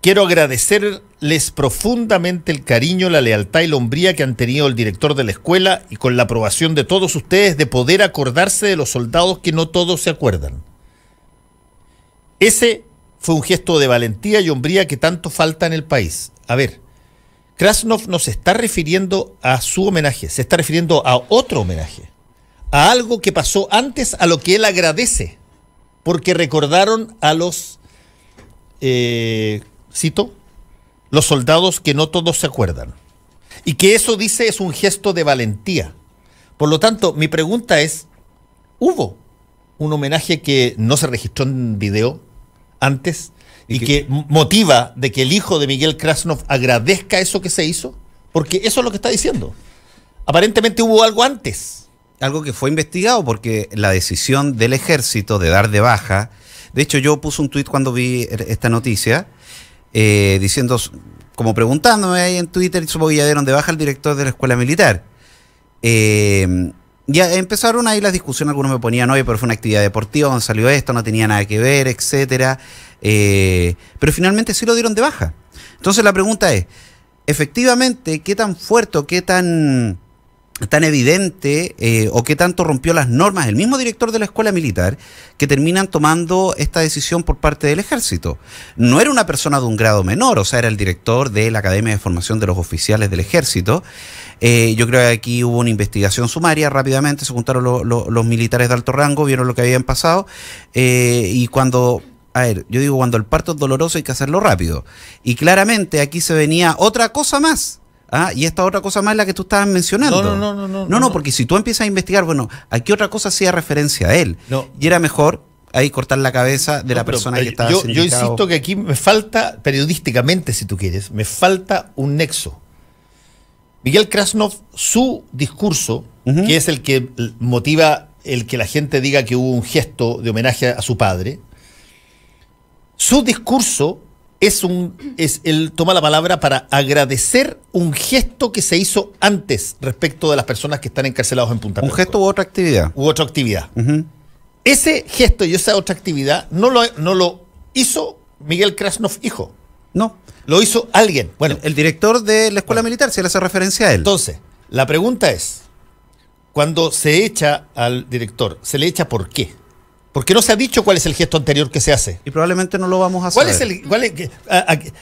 quiero agradecerles profundamente el cariño, la lealtad y la hombría que han tenido el director de la escuela y con la aprobación de todos ustedes de poder acordarse de los soldados que no todos se acuerdan. Ese fue un gesto de valentía y hombría que tanto falta en el país. A ver, Krasnov no se está refiriendo a su homenaje, se está refiriendo a otro homenaje, a algo que pasó antes, a lo que él agradece, porque recordaron a los... cito, los soldados que no todos se acuerdan. Y que eso, dice, es un gesto de valentía. Por lo tanto, mi pregunta es, ¿hubo un homenaje que no se registró en video antes y que motiva de que el hijo de Miguel Krasnov agradezca eso que se hizo? Porque eso es lo que está diciendo. Aparentemente hubo algo antes. Algo que fue investigado, porque la decisión del ejército de dar de baja... De hecho, yo puse un tuit cuando vi esta noticia, diciendo, como preguntándome ahí en Twitter, supongo que ya dieron de baja al director de la escuela militar. Ya empezaron ahí las discusiones, algunos me ponían, oye, pero fue una actividad deportiva, donde salió esto, no tenía nada que ver, etcétera. Pero finalmente sí lo dieron de baja. Entonces la pregunta es, efectivamente, ¿qué tan fuerte o qué tan evidente o qué tanto rompió las normas el mismo director de la escuela militar que terminan tomando esta decisión por parte del ejército? No era una persona de un grado menor, o sea, era el director de la Academia de Formación de los Oficiales del Ejército. Yo creo que aquí hubo una investigación sumaria, rápidamente se juntaron los militares de alto rango, vieron lo que habían pasado, y cuando... A ver, yo digo, cuando el parto es doloroso hay que hacerlo rápido. Y claramente aquí se venía otra cosa más. Y esta otra cosa más es la que tú estabas mencionando. No, porque si tú empiezas a investigar, bueno, ¿a qué otra cosa hacía referencia a él? No. Y era mejor ahí cortar la cabeza de la persona que estaba yo insisto que aquí me falta, periodísticamente si tú quieres, me falta un nexo. Miguel Krasnov, su discurso, que es el que motiva el que la gente diga que hubo un gesto de homenaje a su padre, su discurso él toma la palabra para agradecer un gesto que se hizo antes respecto de las personas que están encarcelados en Punta Arenas. ¿Un gesto u otra actividad? Ese gesto y esa otra actividad no lo hizo Miguel Krasnov hijo. No. Lo hizo alguien. Bueno, el director de la escuela militar, se le hace referencia a él. Entonces, la pregunta es, cuando se echa al director, ¿se le echa por qué? Porque no se ha dicho cuál es el gesto anterior que se hace. Y probablemente no lo vamos a saber.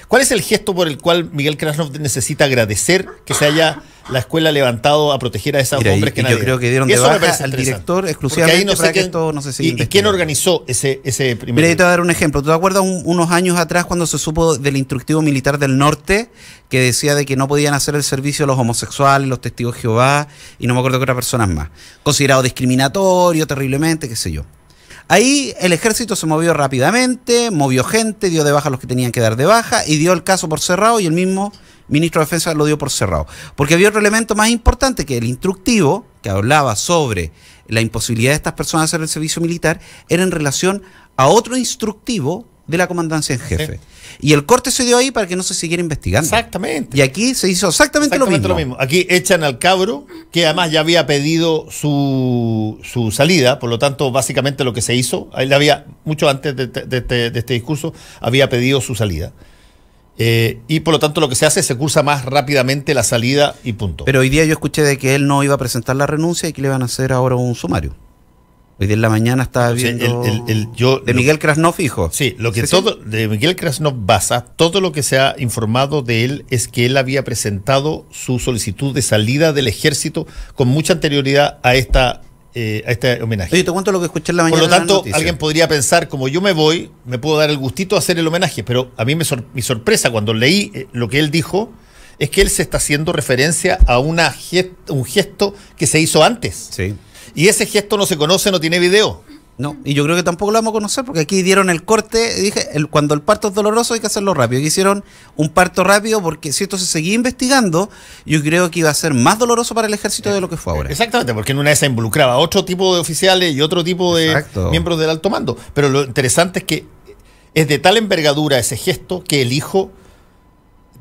¿Cuál es el gesto por el cual Miguel Krasnov necesita agradecer que se haya la escuela levantado a proteger a esos hombres que nadie... Yo creo que dieron de baja al director exclusivamente para que esto no se siga investigando. ¿Y quién organizó ese primer... Mira, te voy a dar un ejemplo. ¿Tú te acuerdas unos años atrás cuando se supo del instructivo militar del norte que decía de que no podían hacer el servicio los homosexuales, los testigos de Jehová y no me acuerdo qué otras personas más? Considerado discriminatorio terriblemente, qué sé yo. Ahí el ejército se movió rápidamente, movió gente, dio de baja a los que tenían que dar de baja y dio el caso por cerrado, y el mismo ministro de Defensa lo dio por cerrado. Porque había otro elemento más importante, que el instructivo, que hablaba sobre la imposibilidad de estas personas de hacer el servicio militar, era en relación a otro instructivo de la comandancia en jefe. Sí. Y el corte se dio ahí para que no se siguiera investigando. Exactamente. Y aquí se hizo exactamente lo mismo. Aquí echan al cabro, que además ya había pedido su salida, por lo tanto, básicamente lo que se hizo, él había, mucho antes de este discurso, había pedido su salida. Y por lo tanto lo que se hace es se cursa más rápidamente la salida y punto. Pero hoy día yo escuché de que él no iba a presentar la renuncia y que le iban a hacer ahora un sumario. Hoy día en la mañana estaba viendo de Miguel Krasnov, hijo. Sí, lo que todo de Miguel Krasnov basa, todo lo que se ha informado de él es que él había presentado su solicitud de salida del ejército con mucha anterioridad a este homenaje. Oye, te cuento lo que escuché en la mañana. Por lo tanto, alguien podría pensar, como yo me voy, me puedo dar el gustito de hacer el homenaje, pero a mí mi sorpresa cuando leí lo que él dijo es que él se está haciendo referencia a un gesto que se hizo antes. Sí. Y ese gesto no se conoce, no tiene video. No, y yo creo que tampoco lo vamos a conocer, porque aquí dieron el corte, dije, cuando el parto es doloroso hay que hacerlo rápido. Aquí hicieron un parto rápido porque si esto se seguía investigando, yo creo que iba a ser más doloroso para el ejército de lo que fue ahora. Exactamente, porque en una de esas involucraba a otro tipo de oficiales y otro tipo de miembros del alto mando. Pero lo interesante es que es de tal envergadura ese gesto que el hijo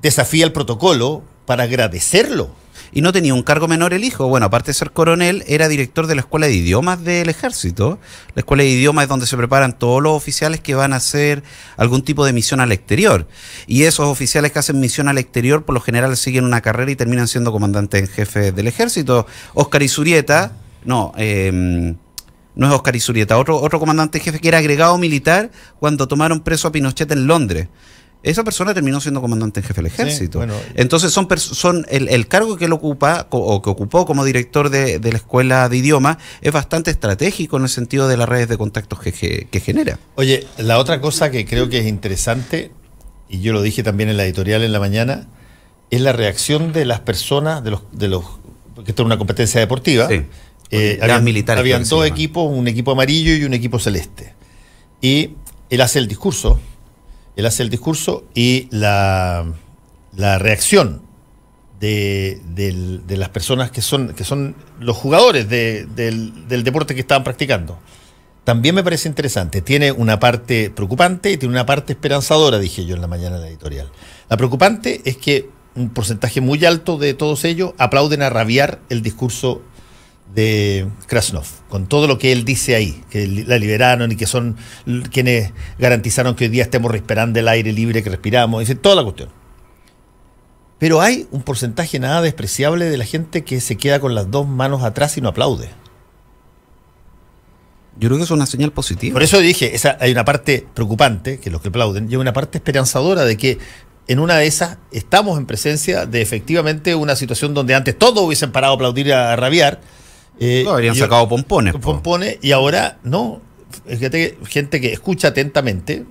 desafía el protocolo para agradecerlo. Y no tenía un cargo menor el hijo. Bueno, aparte de ser coronel, era director de la Escuela de Idiomas del Ejército. La Escuela de Idiomas es donde se preparan todos los oficiales que van a hacer algún tipo de misión al exterior. Y esos oficiales que hacen misión al exterior, por lo general siguen una carrera y terminan siendo comandantes en jefe del Ejército. Óscar Izurieta, no es Óscar Izurieta, otro comandante en jefe que era agregado militar cuando tomaron preso a Pinochet en Londres. Esa persona terminó siendo comandante en jefe del ejército. Sí, bueno, entonces son el cargo que él ocupa o que ocupó como director de la escuela de idiomas es bastante estratégico en el sentido de las redes de contactos que genera. Oye, la otra cosa que creo que es interesante, y yo lo dije también en la editorial en la mañana, es la reacción de las personas, de los porque esto es una competencia deportiva. Sí. Habían dos equipos, un equipo amarillo y un equipo celeste. Y él hace el discurso. Y la reacción de las personas que son los jugadores del deporte que estaban practicando también me parece interesante. Tiene una parte preocupante y tiene una parte esperanzadora, dije yo en la mañana en la editorial. La preocupante es que un porcentaje muy alto de todos ellos aplauden a rabiar el discurso de Krasnov, con todo lo que él dice ahí, que la liberaron y que son quienes garantizaron que hoy día estemos respirando el aire libre que respiramos, dice toda la cuestión. Pero hay un porcentaje nada despreciable de la gente que se queda con las dos manos atrás y no aplaude. Yo creo que es una señal positiva. Por eso dije, hay una parte preocupante, que los que aplauden, y hay una parte esperanzadora de que en una de esas estamos en presencia de efectivamente una situación donde antes todos hubiesen parado a aplaudir a rabiar. Habrían sacado pompones. Y ahora no. Fíjate, gente que escucha atentamente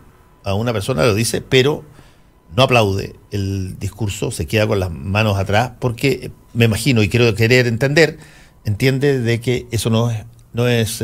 a una persona lo dice, pero no aplaude el discurso, se queda con las manos atrás, porque me imagino y quiero querer entiende de que eso no es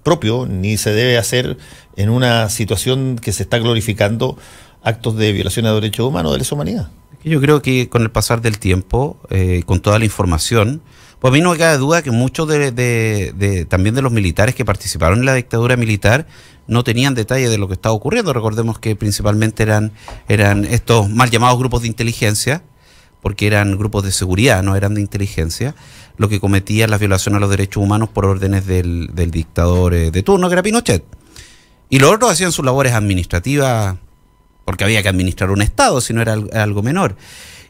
propio, ni se debe hacer en una situación que se está glorificando actos de violación de derechos humanos, de lesa humanidad. Yo creo que con el pasar del tiempo, con toda la información, pues a mí no me cabe duda que muchos también de los militares que participaron en la dictadura militar no tenían detalle de lo que estaba ocurriendo. Recordemos que principalmente eran estos mal llamados grupos de inteligencia, porque eran grupos de seguridad, no eran de inteligencia, lo que cometían las violaciones a los derechos humanos por órdenes del dictador de turno, que era Pinochet. Y los otros hacían sus labores administrativas, porque había que administrar un Estado, si no era algo menor.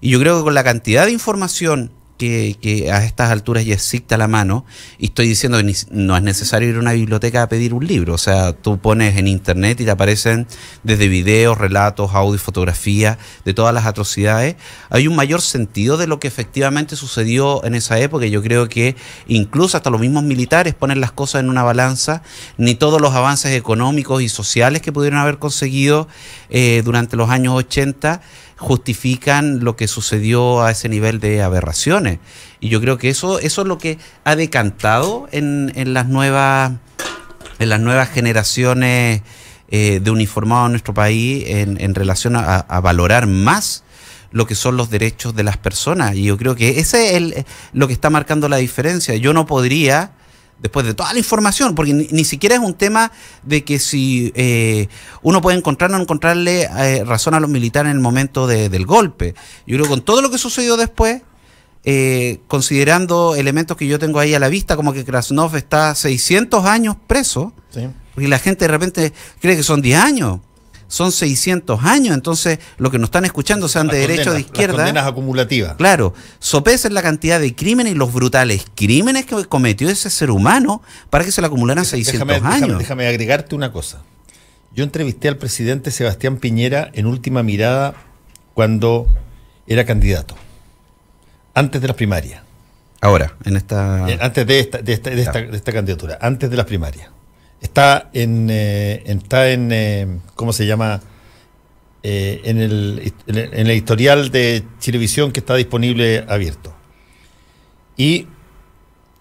Y yo creo que con la cantidad de información que a estas alturas ya existe a la mano, y estoy diciendo que no es necesario ir a una biblioteca a pedir un libro, o sea, tú pones en internet y te aparecen desde videos, relatos, audio, fotografías de todas las atrocidades. Hay un mayor sentido de lo que efectivamente sucedió en esa época, y yo creo que incluso hasta los mismos militares ponen las cosas en una balanza. Ni todos los avances económicos y sociales que pudieron haber conseguido durante los años 80 justifican lo que sucedió a ese nivel de aberraciones. Y yo creo que eso es lo que ha decantado en las nuevas en las nuevas generaciones de uniformados en nuestro país en relación a valorar más lo que son los derechos de las personas. Y yo creo que ese es lo que está marcando la diferencia. Yo no podría, después de toda la información, porque ni siquiera es un tema de que si uno puede encontrar o no encontrarle razón a los militares en el momento del golpe. Yo creo que con todo lo que sucedió después, considerando elementos que yo tengo ahí a la vista, como que Krasnov está 600 años preso, sí, porque la gente de repente cree que son 10 años, son 600 años, entonces lo que nos están escuchando, sean de derecha o de izquierda, las condenas acumulativas. Claro, sopesen la cantidad de crímenes y los brutales crímenes que cometió ese ser humano para que se le acumularan 600 años. Déjame agregarte una cosa. Yo entrevisté al presidente Sebastián Piñera en Última Mirada cuando era candidato, antes de las primarias. Ahora, en esta... Antes de esta candidatura, antes de las primarias. Está en ¿cómo se llama? En el historial de Chilevisión que está disponible abierto. Y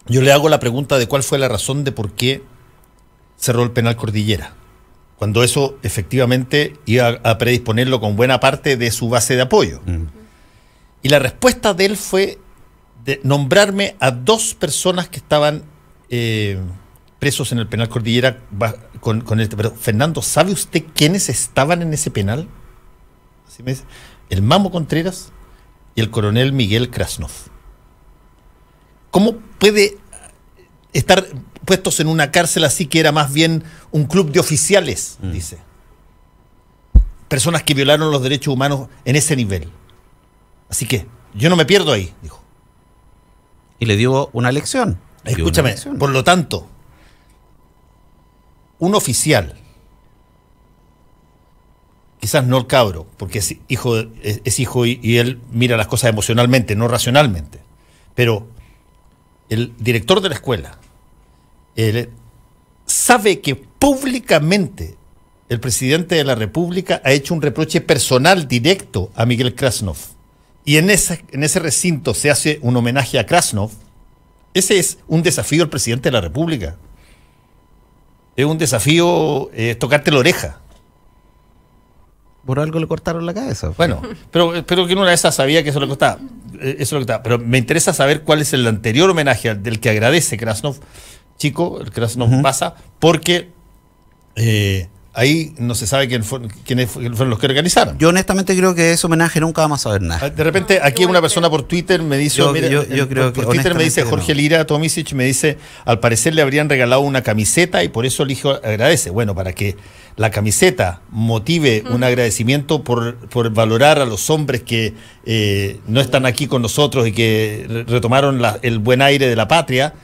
yo le hago la pregunta de cuál fue la razón de por qué cerró el penal Cordillera, cuando eso efectivamente iba a predisponerlo con buena parte de su base de apoyo. Y la respuesta de él fue de nombrarme a 2 personas que estaban presos en el penal Cordillera con este. Pero, Fernando, ¿sabe usted quiénes estaban en ese penal? Así me dice, el Mamo Contreras y el coronel Miguel Krasnov. ¿Cómo puede estar puestos en una cárcel así que era más bien un club de oficiales? Dice. Personas que violaron los derechos humanos en ese nivel. Así que yo no me pierdo ahí, dijo. Y le dio una lección. Escúchame, por lo tanto, un oficial, quizás no el cabro, porque es hijo y él mira las cosas emocionalmente, no racionalmente, pero el director de la escuela sabe que públicamente el presidente de la República ha hecho un reproche personal directo a Miguel Krasnov, y en ese recinto se hace un homenaje a Krasnov. Ese es un desafío al presidente de la República. Es un desafío tocarte la oreja. Por algo le cortaron la cabeza. Bueno, pero que en una de esas sabía que eso le costaba. Pero me interesa saber cuál es el anterior homenaje del que agradece Krasnov, chico, el Krasnov pasa, porque ahí no se sabe quiénes fueron los que organizaron. Yo honestamente creo que ese homenaje nunca vamos a saber nada. De repente, aquí una persona por Twitter me dice, yo creo que por Twitter me dice Jorge Lira Tomisic, me dice, al parecer le habrían regalado una camiseta y por eso el hijo agradece. Bueno, para que la camiseta motive un agradecimiento por valorar a los hombres que no están aquí con nosotros y que retomaron el buen aire de la patria,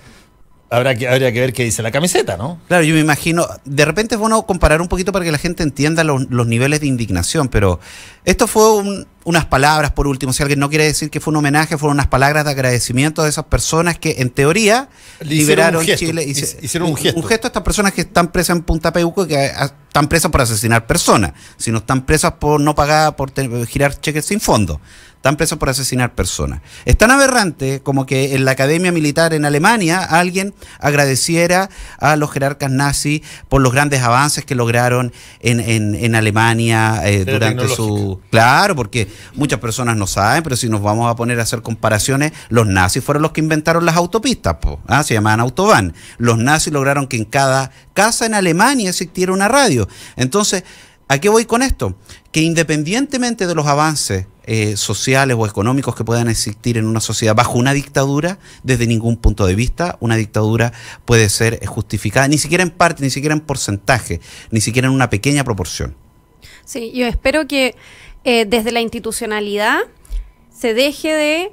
habría que ver qué dice la camiseta, ¿no? Claro, yo me imagino, de repente es bueno comparar un poquito para que la gente entienda los niveles de indignación, pero esto fue unas palabras, por último, si alguien no quiere decir que fue un homenaje, fueron unas palabras de agradecimiento de esas personas que en teoría liberaron Chile. Hicieron un gesto. Un gesto a estas personas que están presas en Punta Peuco, que están presas por asesinar personas, sino están presas por no pagar, por girar cheques sin fondo. Están presos por asesinar personas. Es tan aberrante como que en la Academia Militar en Alemania alguien agradeciera a los jerarcas nazis por los grandes avances que lograron en Alemania durante su... Claro, porque muchas personas no saben, pero si nos vamos a poner a hacer comparaciones, los nazis fueron los que inventaron las autopistas, se llamaban Autobahn. Los nazis lograron que en cada casa en Alemania existiera una radio. Entonces, ¿a qué voy con esto? Que independientemente de los avances sociales o económicos que puedan existir en una sociedad bajo una dictadura, desde ningún punto de vista, una dictadura puede ser justificada, ni siquiera en parte, ni siquiera en porcentaje, ni siquiera en una pequeña proporción. Sí, yo espero que desde la institucionalidad se deje de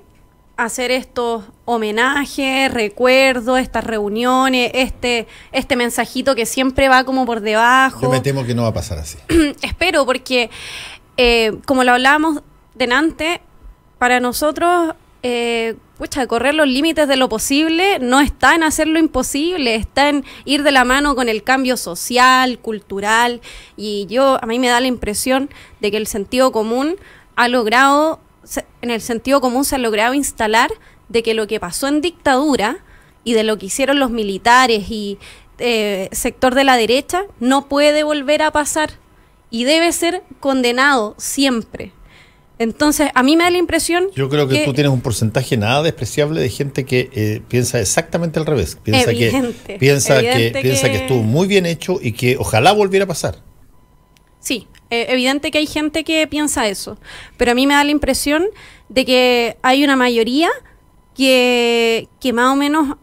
hacer estos homenajes, recuerdos, estas reuniones, este mensajito que siempre va como por debajo. Yo me temo que no va a pasar así. Espero, porque como lo hablábamos delante, para nosotros correr los límites de lo posible no está en hacer lo imposible, está en ir de la mano con el cambio social, cultural, y a mí me da la impresión de que el sentido común en el sentido común se ha logrado instalar de que lo que pasó en dictadura y de lo que hicieron los militares y sector de la derecha, no puede volver a pasar y debe ser condenado siempre. Entonces, a mí me da la impresión... Yo creo que tú tienes un porcentaje nada despreciable de gente que piensa exactamente al revés. Piensa que estuvo muy bien hecho y que ojalá volviera a pasar. Sí, evidente que hay gente que piensa eso. Pero a mí me da la impresión de que hay una mayoría que más o menos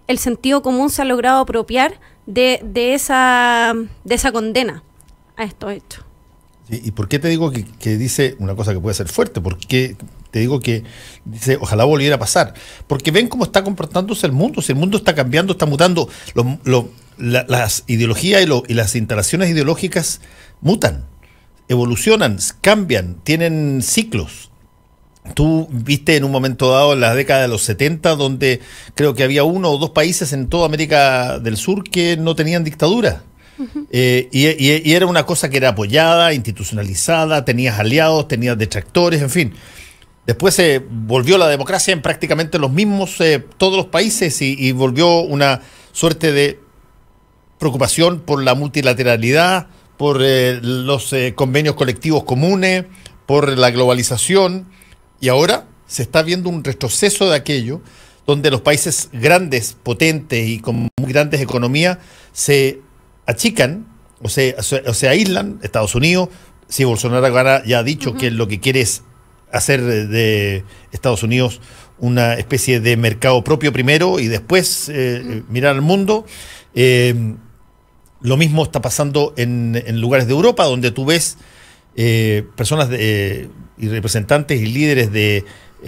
el sentido común se ha logrado apropiar de esa condena a estos hechos. ¿Y por qué te digo que dice una cosa que puede ser fuerte? ¿Por qué te digo que dice ojalá volviera a pasar? Porque ven cómo está comportándose el mundo. Si el mundo está cambiando, está mutando, las ideologías y las instalaciones ideológicas mutan, evolucionan, cambian, tienen ciclos. Tú viste en un momento dado en la década de los 70 donde creo que había 1 o 2 países en toda América del Sur que no tenían dictadura. Y era una cosa que era apoyada, institucionalizada, tenías aliados, tenías detractores, en fin. Después se volvió la democracia en prácticamente los mismos todos los países y volvió una suerte de preocupación por la multilateralidad, por los convenios colectivos comunes, por la globalización, y ahora se está viendo un retroceso de aquello donde los países grandes, potentes y con muy grandes economías se achican o se aíslan. Estados Unidos, si Bolsonaro ahora ya ha dicho que lo que quiere es hacer de Estados Unidos una especie de mercado propio primero y después mirar al mundo. Lo mismo está pasando en lugares de Europa, donde tú ves personas y representantes y líderes de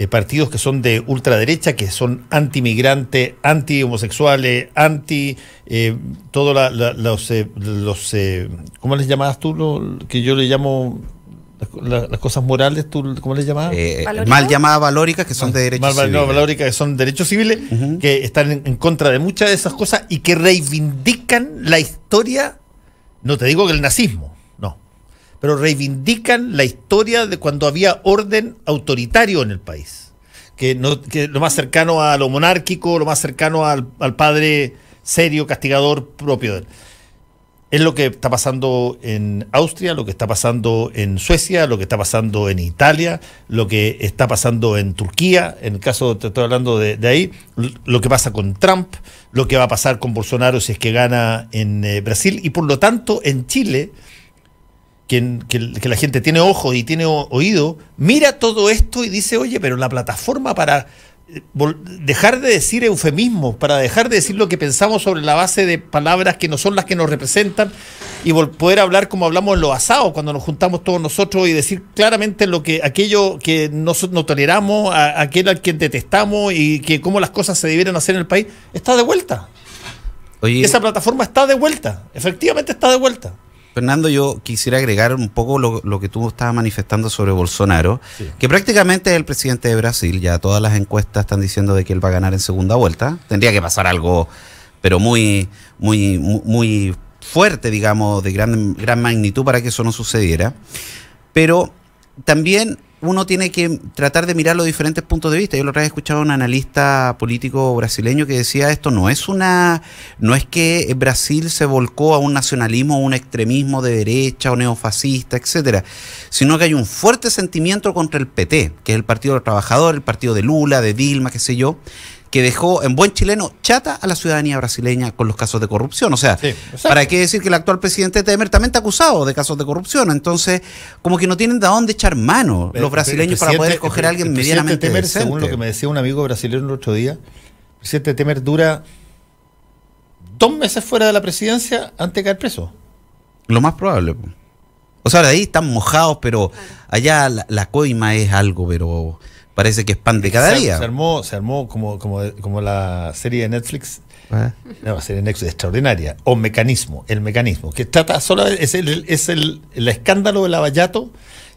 partidos que son de ultraderecha, que son anti-migrantes, anti-homosexuales, todos los ¿cómo les llamabas tú? Que yo le llamo las cosas morales, ¿tú cómo les llamabas? Mal llamadas valóricas, que son de derechos civiles. No, valóricas, que son derechos civiles, que están en contra de muchas de esas cosas y que reivindican la historia, no te digo que el nazismo, no, pero reivindican la historia de cuando había orden autoritario en el país, que lo más cercano a lo monárquico, lo más cercano al padre serio, castigador propio de él. Es lo que está pasando en Austria, lo que está pasando en Suecia, lo que está pasando en Italia, lo que está pasando en Turquía, en el caso, te estoy hablando de ahí, lo que pasa con Trump, lo que va a pasar con Bolsonaro si es que gana en Brasil, y por lo tanto en Chile, que la gente tiene ojos y tiene oído, mira todo esto y dice, oye, pero la plataforma para dejar de decir eufemismos, para dejar de decir lo que pensamos sobre la base de palabras que no son las que nos representan y poder hablar como hablamos en los asados cuando nos juntamos todos nosotros y decir claramente aquello que no toleramos, aquel al quien detestamos y que cómo las cosas se debieran hacer en el país, está de vuelta. Oye, esa plataforma está de vuelta, efectivamente está de vuelta. Fernando, yo quisiera agregar un poco lo que tú estabas manifestando sobre Bolsonaro, sí, que prácticamente es el presidente de Brasil. Ya todas las encuestas están diciendo de que él va a ganar en segunda vuelta. Tendría que pasar algo, pero muy fuerte, digamos, de gran magnitud para que eso no sucediera. Pero también uno tiene que tratar de mirar los diferentes puntos de vista. Yo la otra vez escuchaba a un analista político brasileño que decía esto no es que Brasil se volcó a un nacionalismo, a un extremismo de derecha o neofascista, etcétera, sino que hay un fuerte sentimiento contra el PT, que es el Partido del Trabajador, el partido de Lula, de Dilma, qué sé yo, que dejó en buen chileno chata a la ciudadanía brasileña con los casos de corrupción. O sea, sí, ¿para qué decir que el actual presidente Temer también está acusado de casos de corrupción? Entonces, como que no tienen de dónde echar mano los brasileños para poder escoger a alguien medianamente Temer, decente. según lo que me decía un amigo brasileño el otro día, el presidente Temer dura 2 meses fuera de la presidencia antes de caer preso. Lo más probable. O sea, de ahí están mojados, pero allá la coima es algo, pero parece que es pan de cada día. Se armó como la serie de Netflix, la serie de Netflix extraordinaria, o Mecanismo, el mecanismo, que trata solo, es el escándalo de Lavallato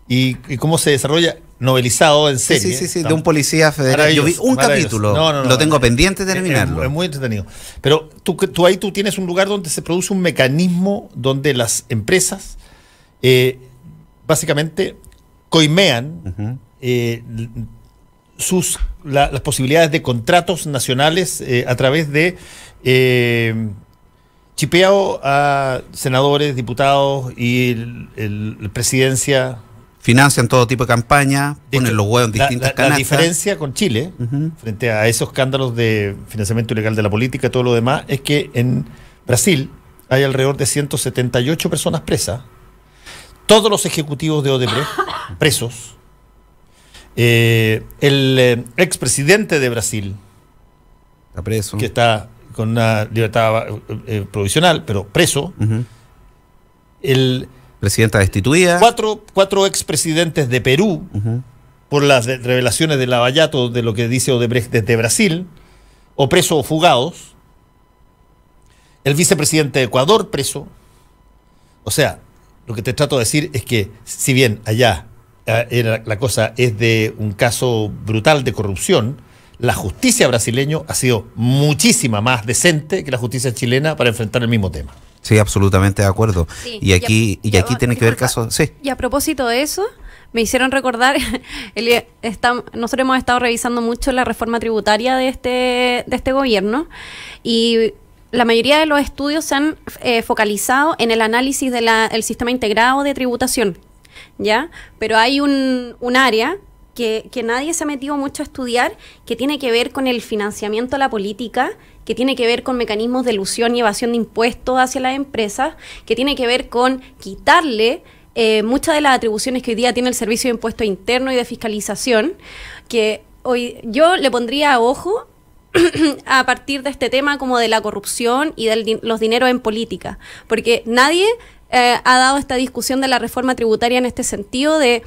y cómo se desarrolla novelizado en serie. Sí, de un policía federal. Yo vi un capítulo, lo tengo pendiente de terminarlo. Es muy entretenido. Pero tú ahí tienes un lugar donde se produce un mecanismo donde las empresas básicamente coimean las posibilidades de contratos nacionales a través de chipeado a senadores, diputados y la presidencia. Financian todo tipo de campaña, ponen los huevos en distintas canastas. La diferencia con Chile, frente a esos escándalos de financiamiento ilegal de la política y todo lo demás, es que en Brasil hay alrededor de 178 personas presas. Todos los ejecutivos de Odebrecht presos. El expresidente de Brasil, está preso, que está con una libertad provisional, pero preso. El presidenta destituida. Cuatro expresidentes de Perú, por las revelaciones de Lavallato de lo que dice Odebrecht desde Brasil, o presos o fugados. El vicepresidente de Ecuador preso. O sea, lo que te trato de decir es que si bien allá la cosa es de un caso brutal de corrupción, la justicia brasileña ha sido muchísima más decente que la justicia chilena para enfrentar el mismo tema. Sí, absolutamente de acuerdo. Sí, y aquí tiene que ver casos. Sí. Y a propósito de eso, me hicieron recordar, nosotros hemos estado revisando mucho la reforma tributaria de este gobierno, y la mayoría de los estudios se han focalizado en el análisis del sistema integrado de tributación, ¿ya? Pero hay un área que nadie se ha metido mucho a estudiar, que tiene que ver con el financiamiento a la política, que tiene que ver con mecanismos de elusión y evasión de impuestos hacia las empresas, que tiene que ver con quitarle muchas de las atribuciones que hoy día tiene el Servicio de Impuestos Internos y de Fiscalización, que hoy yo le pondría ojo a partir de este tema como de la corrupción y de los dineros en política, porque nadie ha dado esta discusión de la reforma tributaria en este sentido de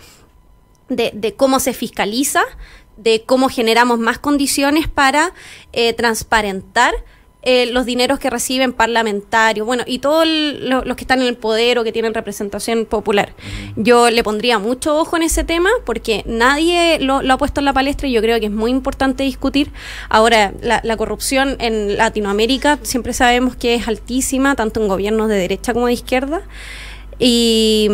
cómo se fiscaliza, de cómo generamos más condiciones para transparentar los dineros que reciben parlamentarios, bueno, y todos los que están en el poder o que tienen representación popular. Yo le pondría mucho ojo en ese tema porque nadie lo ha puesto en la palestra, y yo creo que es muy importante discutir. Ahora, la corrupción en Latinoamérica siempre sabemos que es altísima, tanto en gobiernos de derecha como de izquierda, y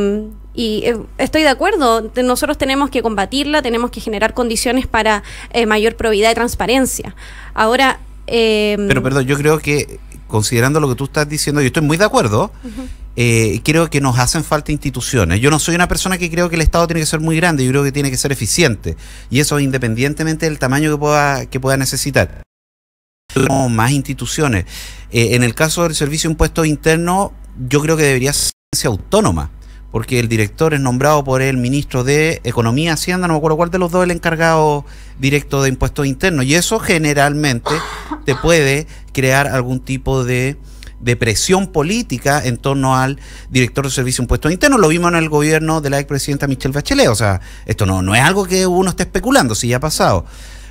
estoy de acuerdo, nosotros tenemos que combatirla, tenemos que generar condiciones para mayor probidad y transparencia. Ahora... Pero perdón, yo creo que, considerando lo que tú estás diciendo, yo estoy muy de acuerdo, creo que nos hacen falta instituciones. Yo no soy una persona que creo que el Estado tiene que ser muy grande, yo creo que tiene que ser eficiente, y eso independientemente del tamaño que pueda necesitar. Tenemos más instituciones. En el caso del Servicio de Impuestos Internos, yo creo que debería ser autónoma, porque el director es nombrado por el ministro de Economía, Hacienda, no me acuerdo cuál de los dos, el encargado directo de impuestos internos, y eso generalmente te puede crear algún tipo de presión política en torno al director de Servicio de Impuestos Internos. Lo vimos en el gobierno de la expresidenta Michelle Bachelet. O sea, esto no es algo que uno esté especulando, si ya ha pasado.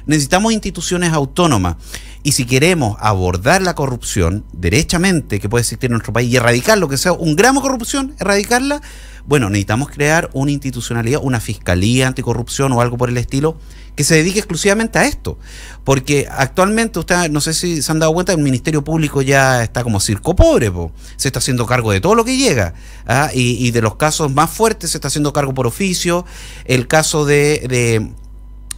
Necesitamos instituciones autónomas, y si queremos abordar la corrupción derechamente que puede existir en nuestro país y erradicar lo que sea un gramo de corrupción, erradicarla, bueno, necesitamos crear una institucionalidad, una fiscalía anticorrupción o algo por el estilo, que se dedique exclusivamente a esto, porque actualmente, ustedes no sé si se han dado cuenta, el Ministerio Público ya está como circo pobre, se está haciendo cargo de todo lo que llega, y de los casos más fuertes se está haciendo cargo por oficio. El caso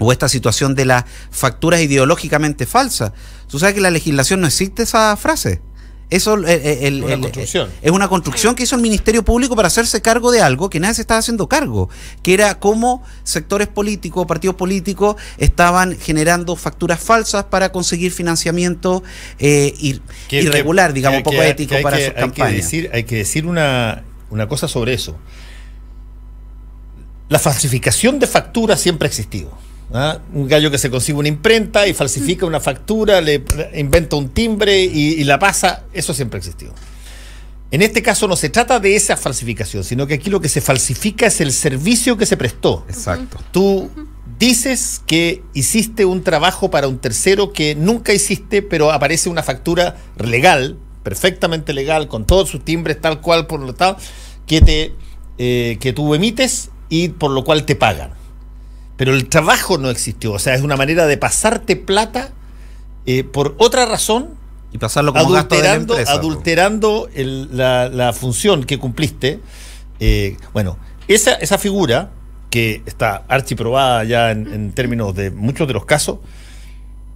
o esta situación de las facturas ideológicamente falsas. Tú sabes que en la legislación no existe esa frase. Eso es una construcción que hizo el Ministerio Público para hacerse cargo de algo que nadie se estaba haciendo cargo, que era cómo sectores políticos, partidos políticos estaban generando facturas falsas para conseguir financiamiento irregular, digamos, poco ético para sus campañas. Hay que decir una cosa sobre eso. La falsificación de facturas siempre ha existido. Un gallo que se consigue una imprenta y falsifica una factura, le inventa un timbre y la pasa, eso siempre ha existido. En este caso no se trata de esa falsificación, sino que aquí lo que se falsifica es el servicio que se prestó. Exacto. Tú dices que hiciste un trabajo para un tercero que nunca hiciste, pero aparece una factura legal, perfectamente legal, con todos sus timbres tal cual, por lo tanto, que tú emites y por lo cual te pagan. Pero el trabajo no existió, o sea, es una manera de pasarte plata por otra razón, y pasarlo como gasto de la empresa, adulterando la función que cumpliste. Bueno, esa figura, que está archiprobada ya en términos de muchos de los casos,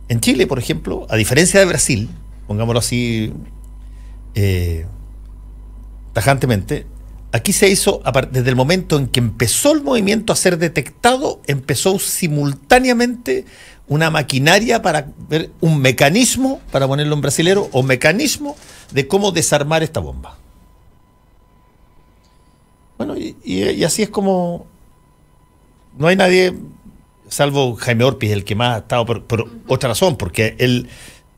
en Chile, por ejemplo, a diferencia de Brasil, pongámoslo así, tajantemente, aquí se hizo, desde el momento en que empezó el movimiento a ser detectado, empezó simultáneamente una maquinaria para ver un mecanismo, para ponerlo en brasilero, o mecanismo de cómo desarmar esta bomba. Bueno, y así es como no hay nadie, salvo Jaime Orpiz, el que más ha estado por otra razón, porque él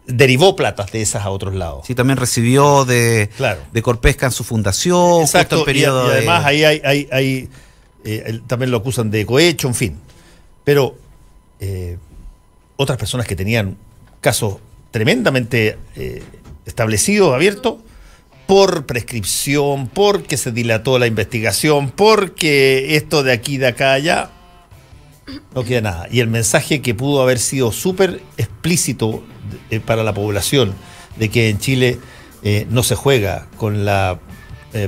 derivó platas de esas a otros lados. Sí, también recibió de Corpesca en su fundación. Exacto, justo el periodo y además ahí hay también lo acusan de cohecho, en fin. Pero otras personas que tenían casos tremendamente establecidos, abiertos, por prescripción, porque se dilató la investigación, porque esto de aquí, de acá, allá, no queda nada. Y el mensaje que pudo haber sido súper explícito para la población, de que en Chile no se juega con la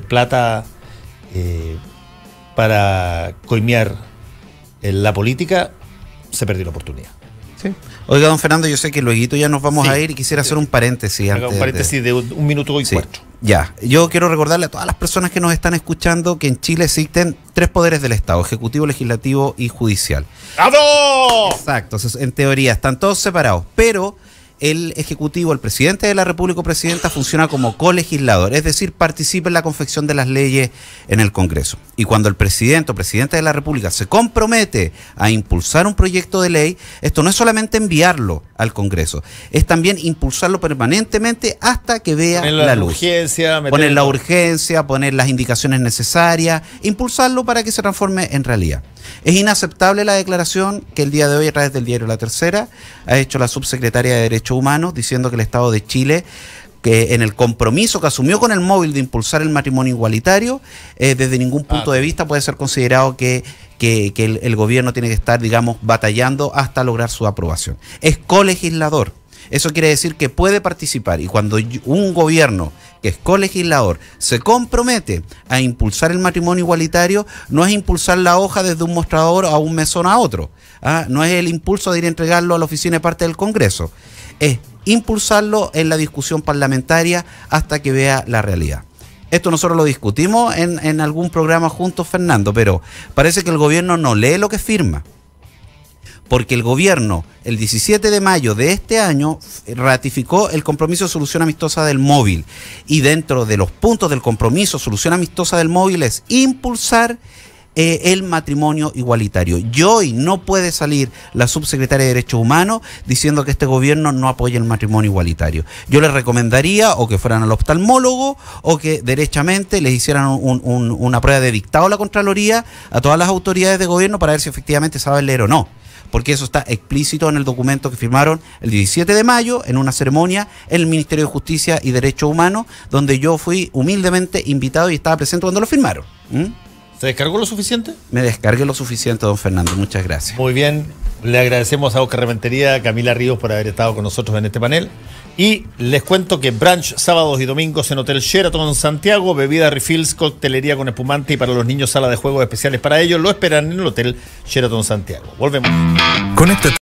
plata para coimear la política, se perdió la oportunidad. Sí. Oiga, don Fernando, yo sé que luego ya nos vamos a ir y quisiera hacer un paréntesis. Un paréntesis de 1 minuto y cuarto. Ya, yo quiero recordarle a todas las personas que nos están escuchando que en Chile existen 3 poderes del Estado: ejecutivo, legislativo y judicial. ¡Bravo! Exacto, en teoría están todos separados, pero el ejecutivo, el presidente de la República o presidenta, funciona como colegislador, es decir, participa en la confección de las leyes en el Congreso. Y cuando el presidente o presidenta de la República se compromete a impulsar un proyecto de ley, esto no es solamente enviarlo al Congreso, es también impulsarlo permanentemente hasta que vea la luz. Poner la urgencia, poner las indicaciones necesarias, impulsarlo para que se transforme en realidad. Es inaceptable la declaración que el día de hoy, a través del diario La Tercera, ha hecho la subsecretaria de Derechos Humanos, diciendo que el Estado de Chile, que en el compromiso que asumió con el móvil de impulsar el matrimonio igualitario, desde ningún punto de vista puede ser considerado que el gobierno tiene que estar, digamos, batallando hasta lograr su aprobación. Es colegislador. Eso quiere decir que puede participar, y cuando un gobierno que es colegislador se compromete a impulsar el matrimonio igualitario, no es impulsar la hoja desde un mostrador a un mesón a otro, no es el impulso de ir a entregarlo a la oficina de parte del Congreso, es impulsarlo en la discusión parlamentaria hasta que vea la realidad. Esto nosotros lo discutimos en algún programa juntos, Fernando, pero parece que el gobierno no lee lo que firma. Porque el gobierno, el 17 de mayo de este año, ratificó el compromiso de solución amistosa del móvil. Y dentro de los puntos del compromiso de solución amistosa del móvil es impulsar el matrimonio igualitario. Y hoy no puede salir la subsecretaria de Derechos Humanos diciendo que este gobierno no apoya el matrimonio igualitario. Yo les recomendaría o que fueran al oftalmólogo o que derechamente les hicieran una prueba de dictado a la Contraloría, a todas las autoridades de gobierno, para ver si efectivamente saben leer o no. Porque eso está explícito en el documento que firmaron el 17 de mayo en una ceremonia en el Ministerio de Justicia y Derechos Humanos, donde yo fui humildemente invitado y estaba presente cuando lo firmaron. ¿Se descargó lo suficiente? Me descargué lo suficiente, don Fernando. Muchas gracias. Muy bien. Le agradecemos a Oscar Rementería, Camila Ríos, por haber estado con nosotros en este panel. Y les cuento que brunch sábados y domingos en Hotel Sheraton Santiago, bebida refills, coctelería con espumante y para los niños sala de juegos especiales para ellos. Lo esperan en el Hotel Sheraton Santiago. Volvemos. Conéctate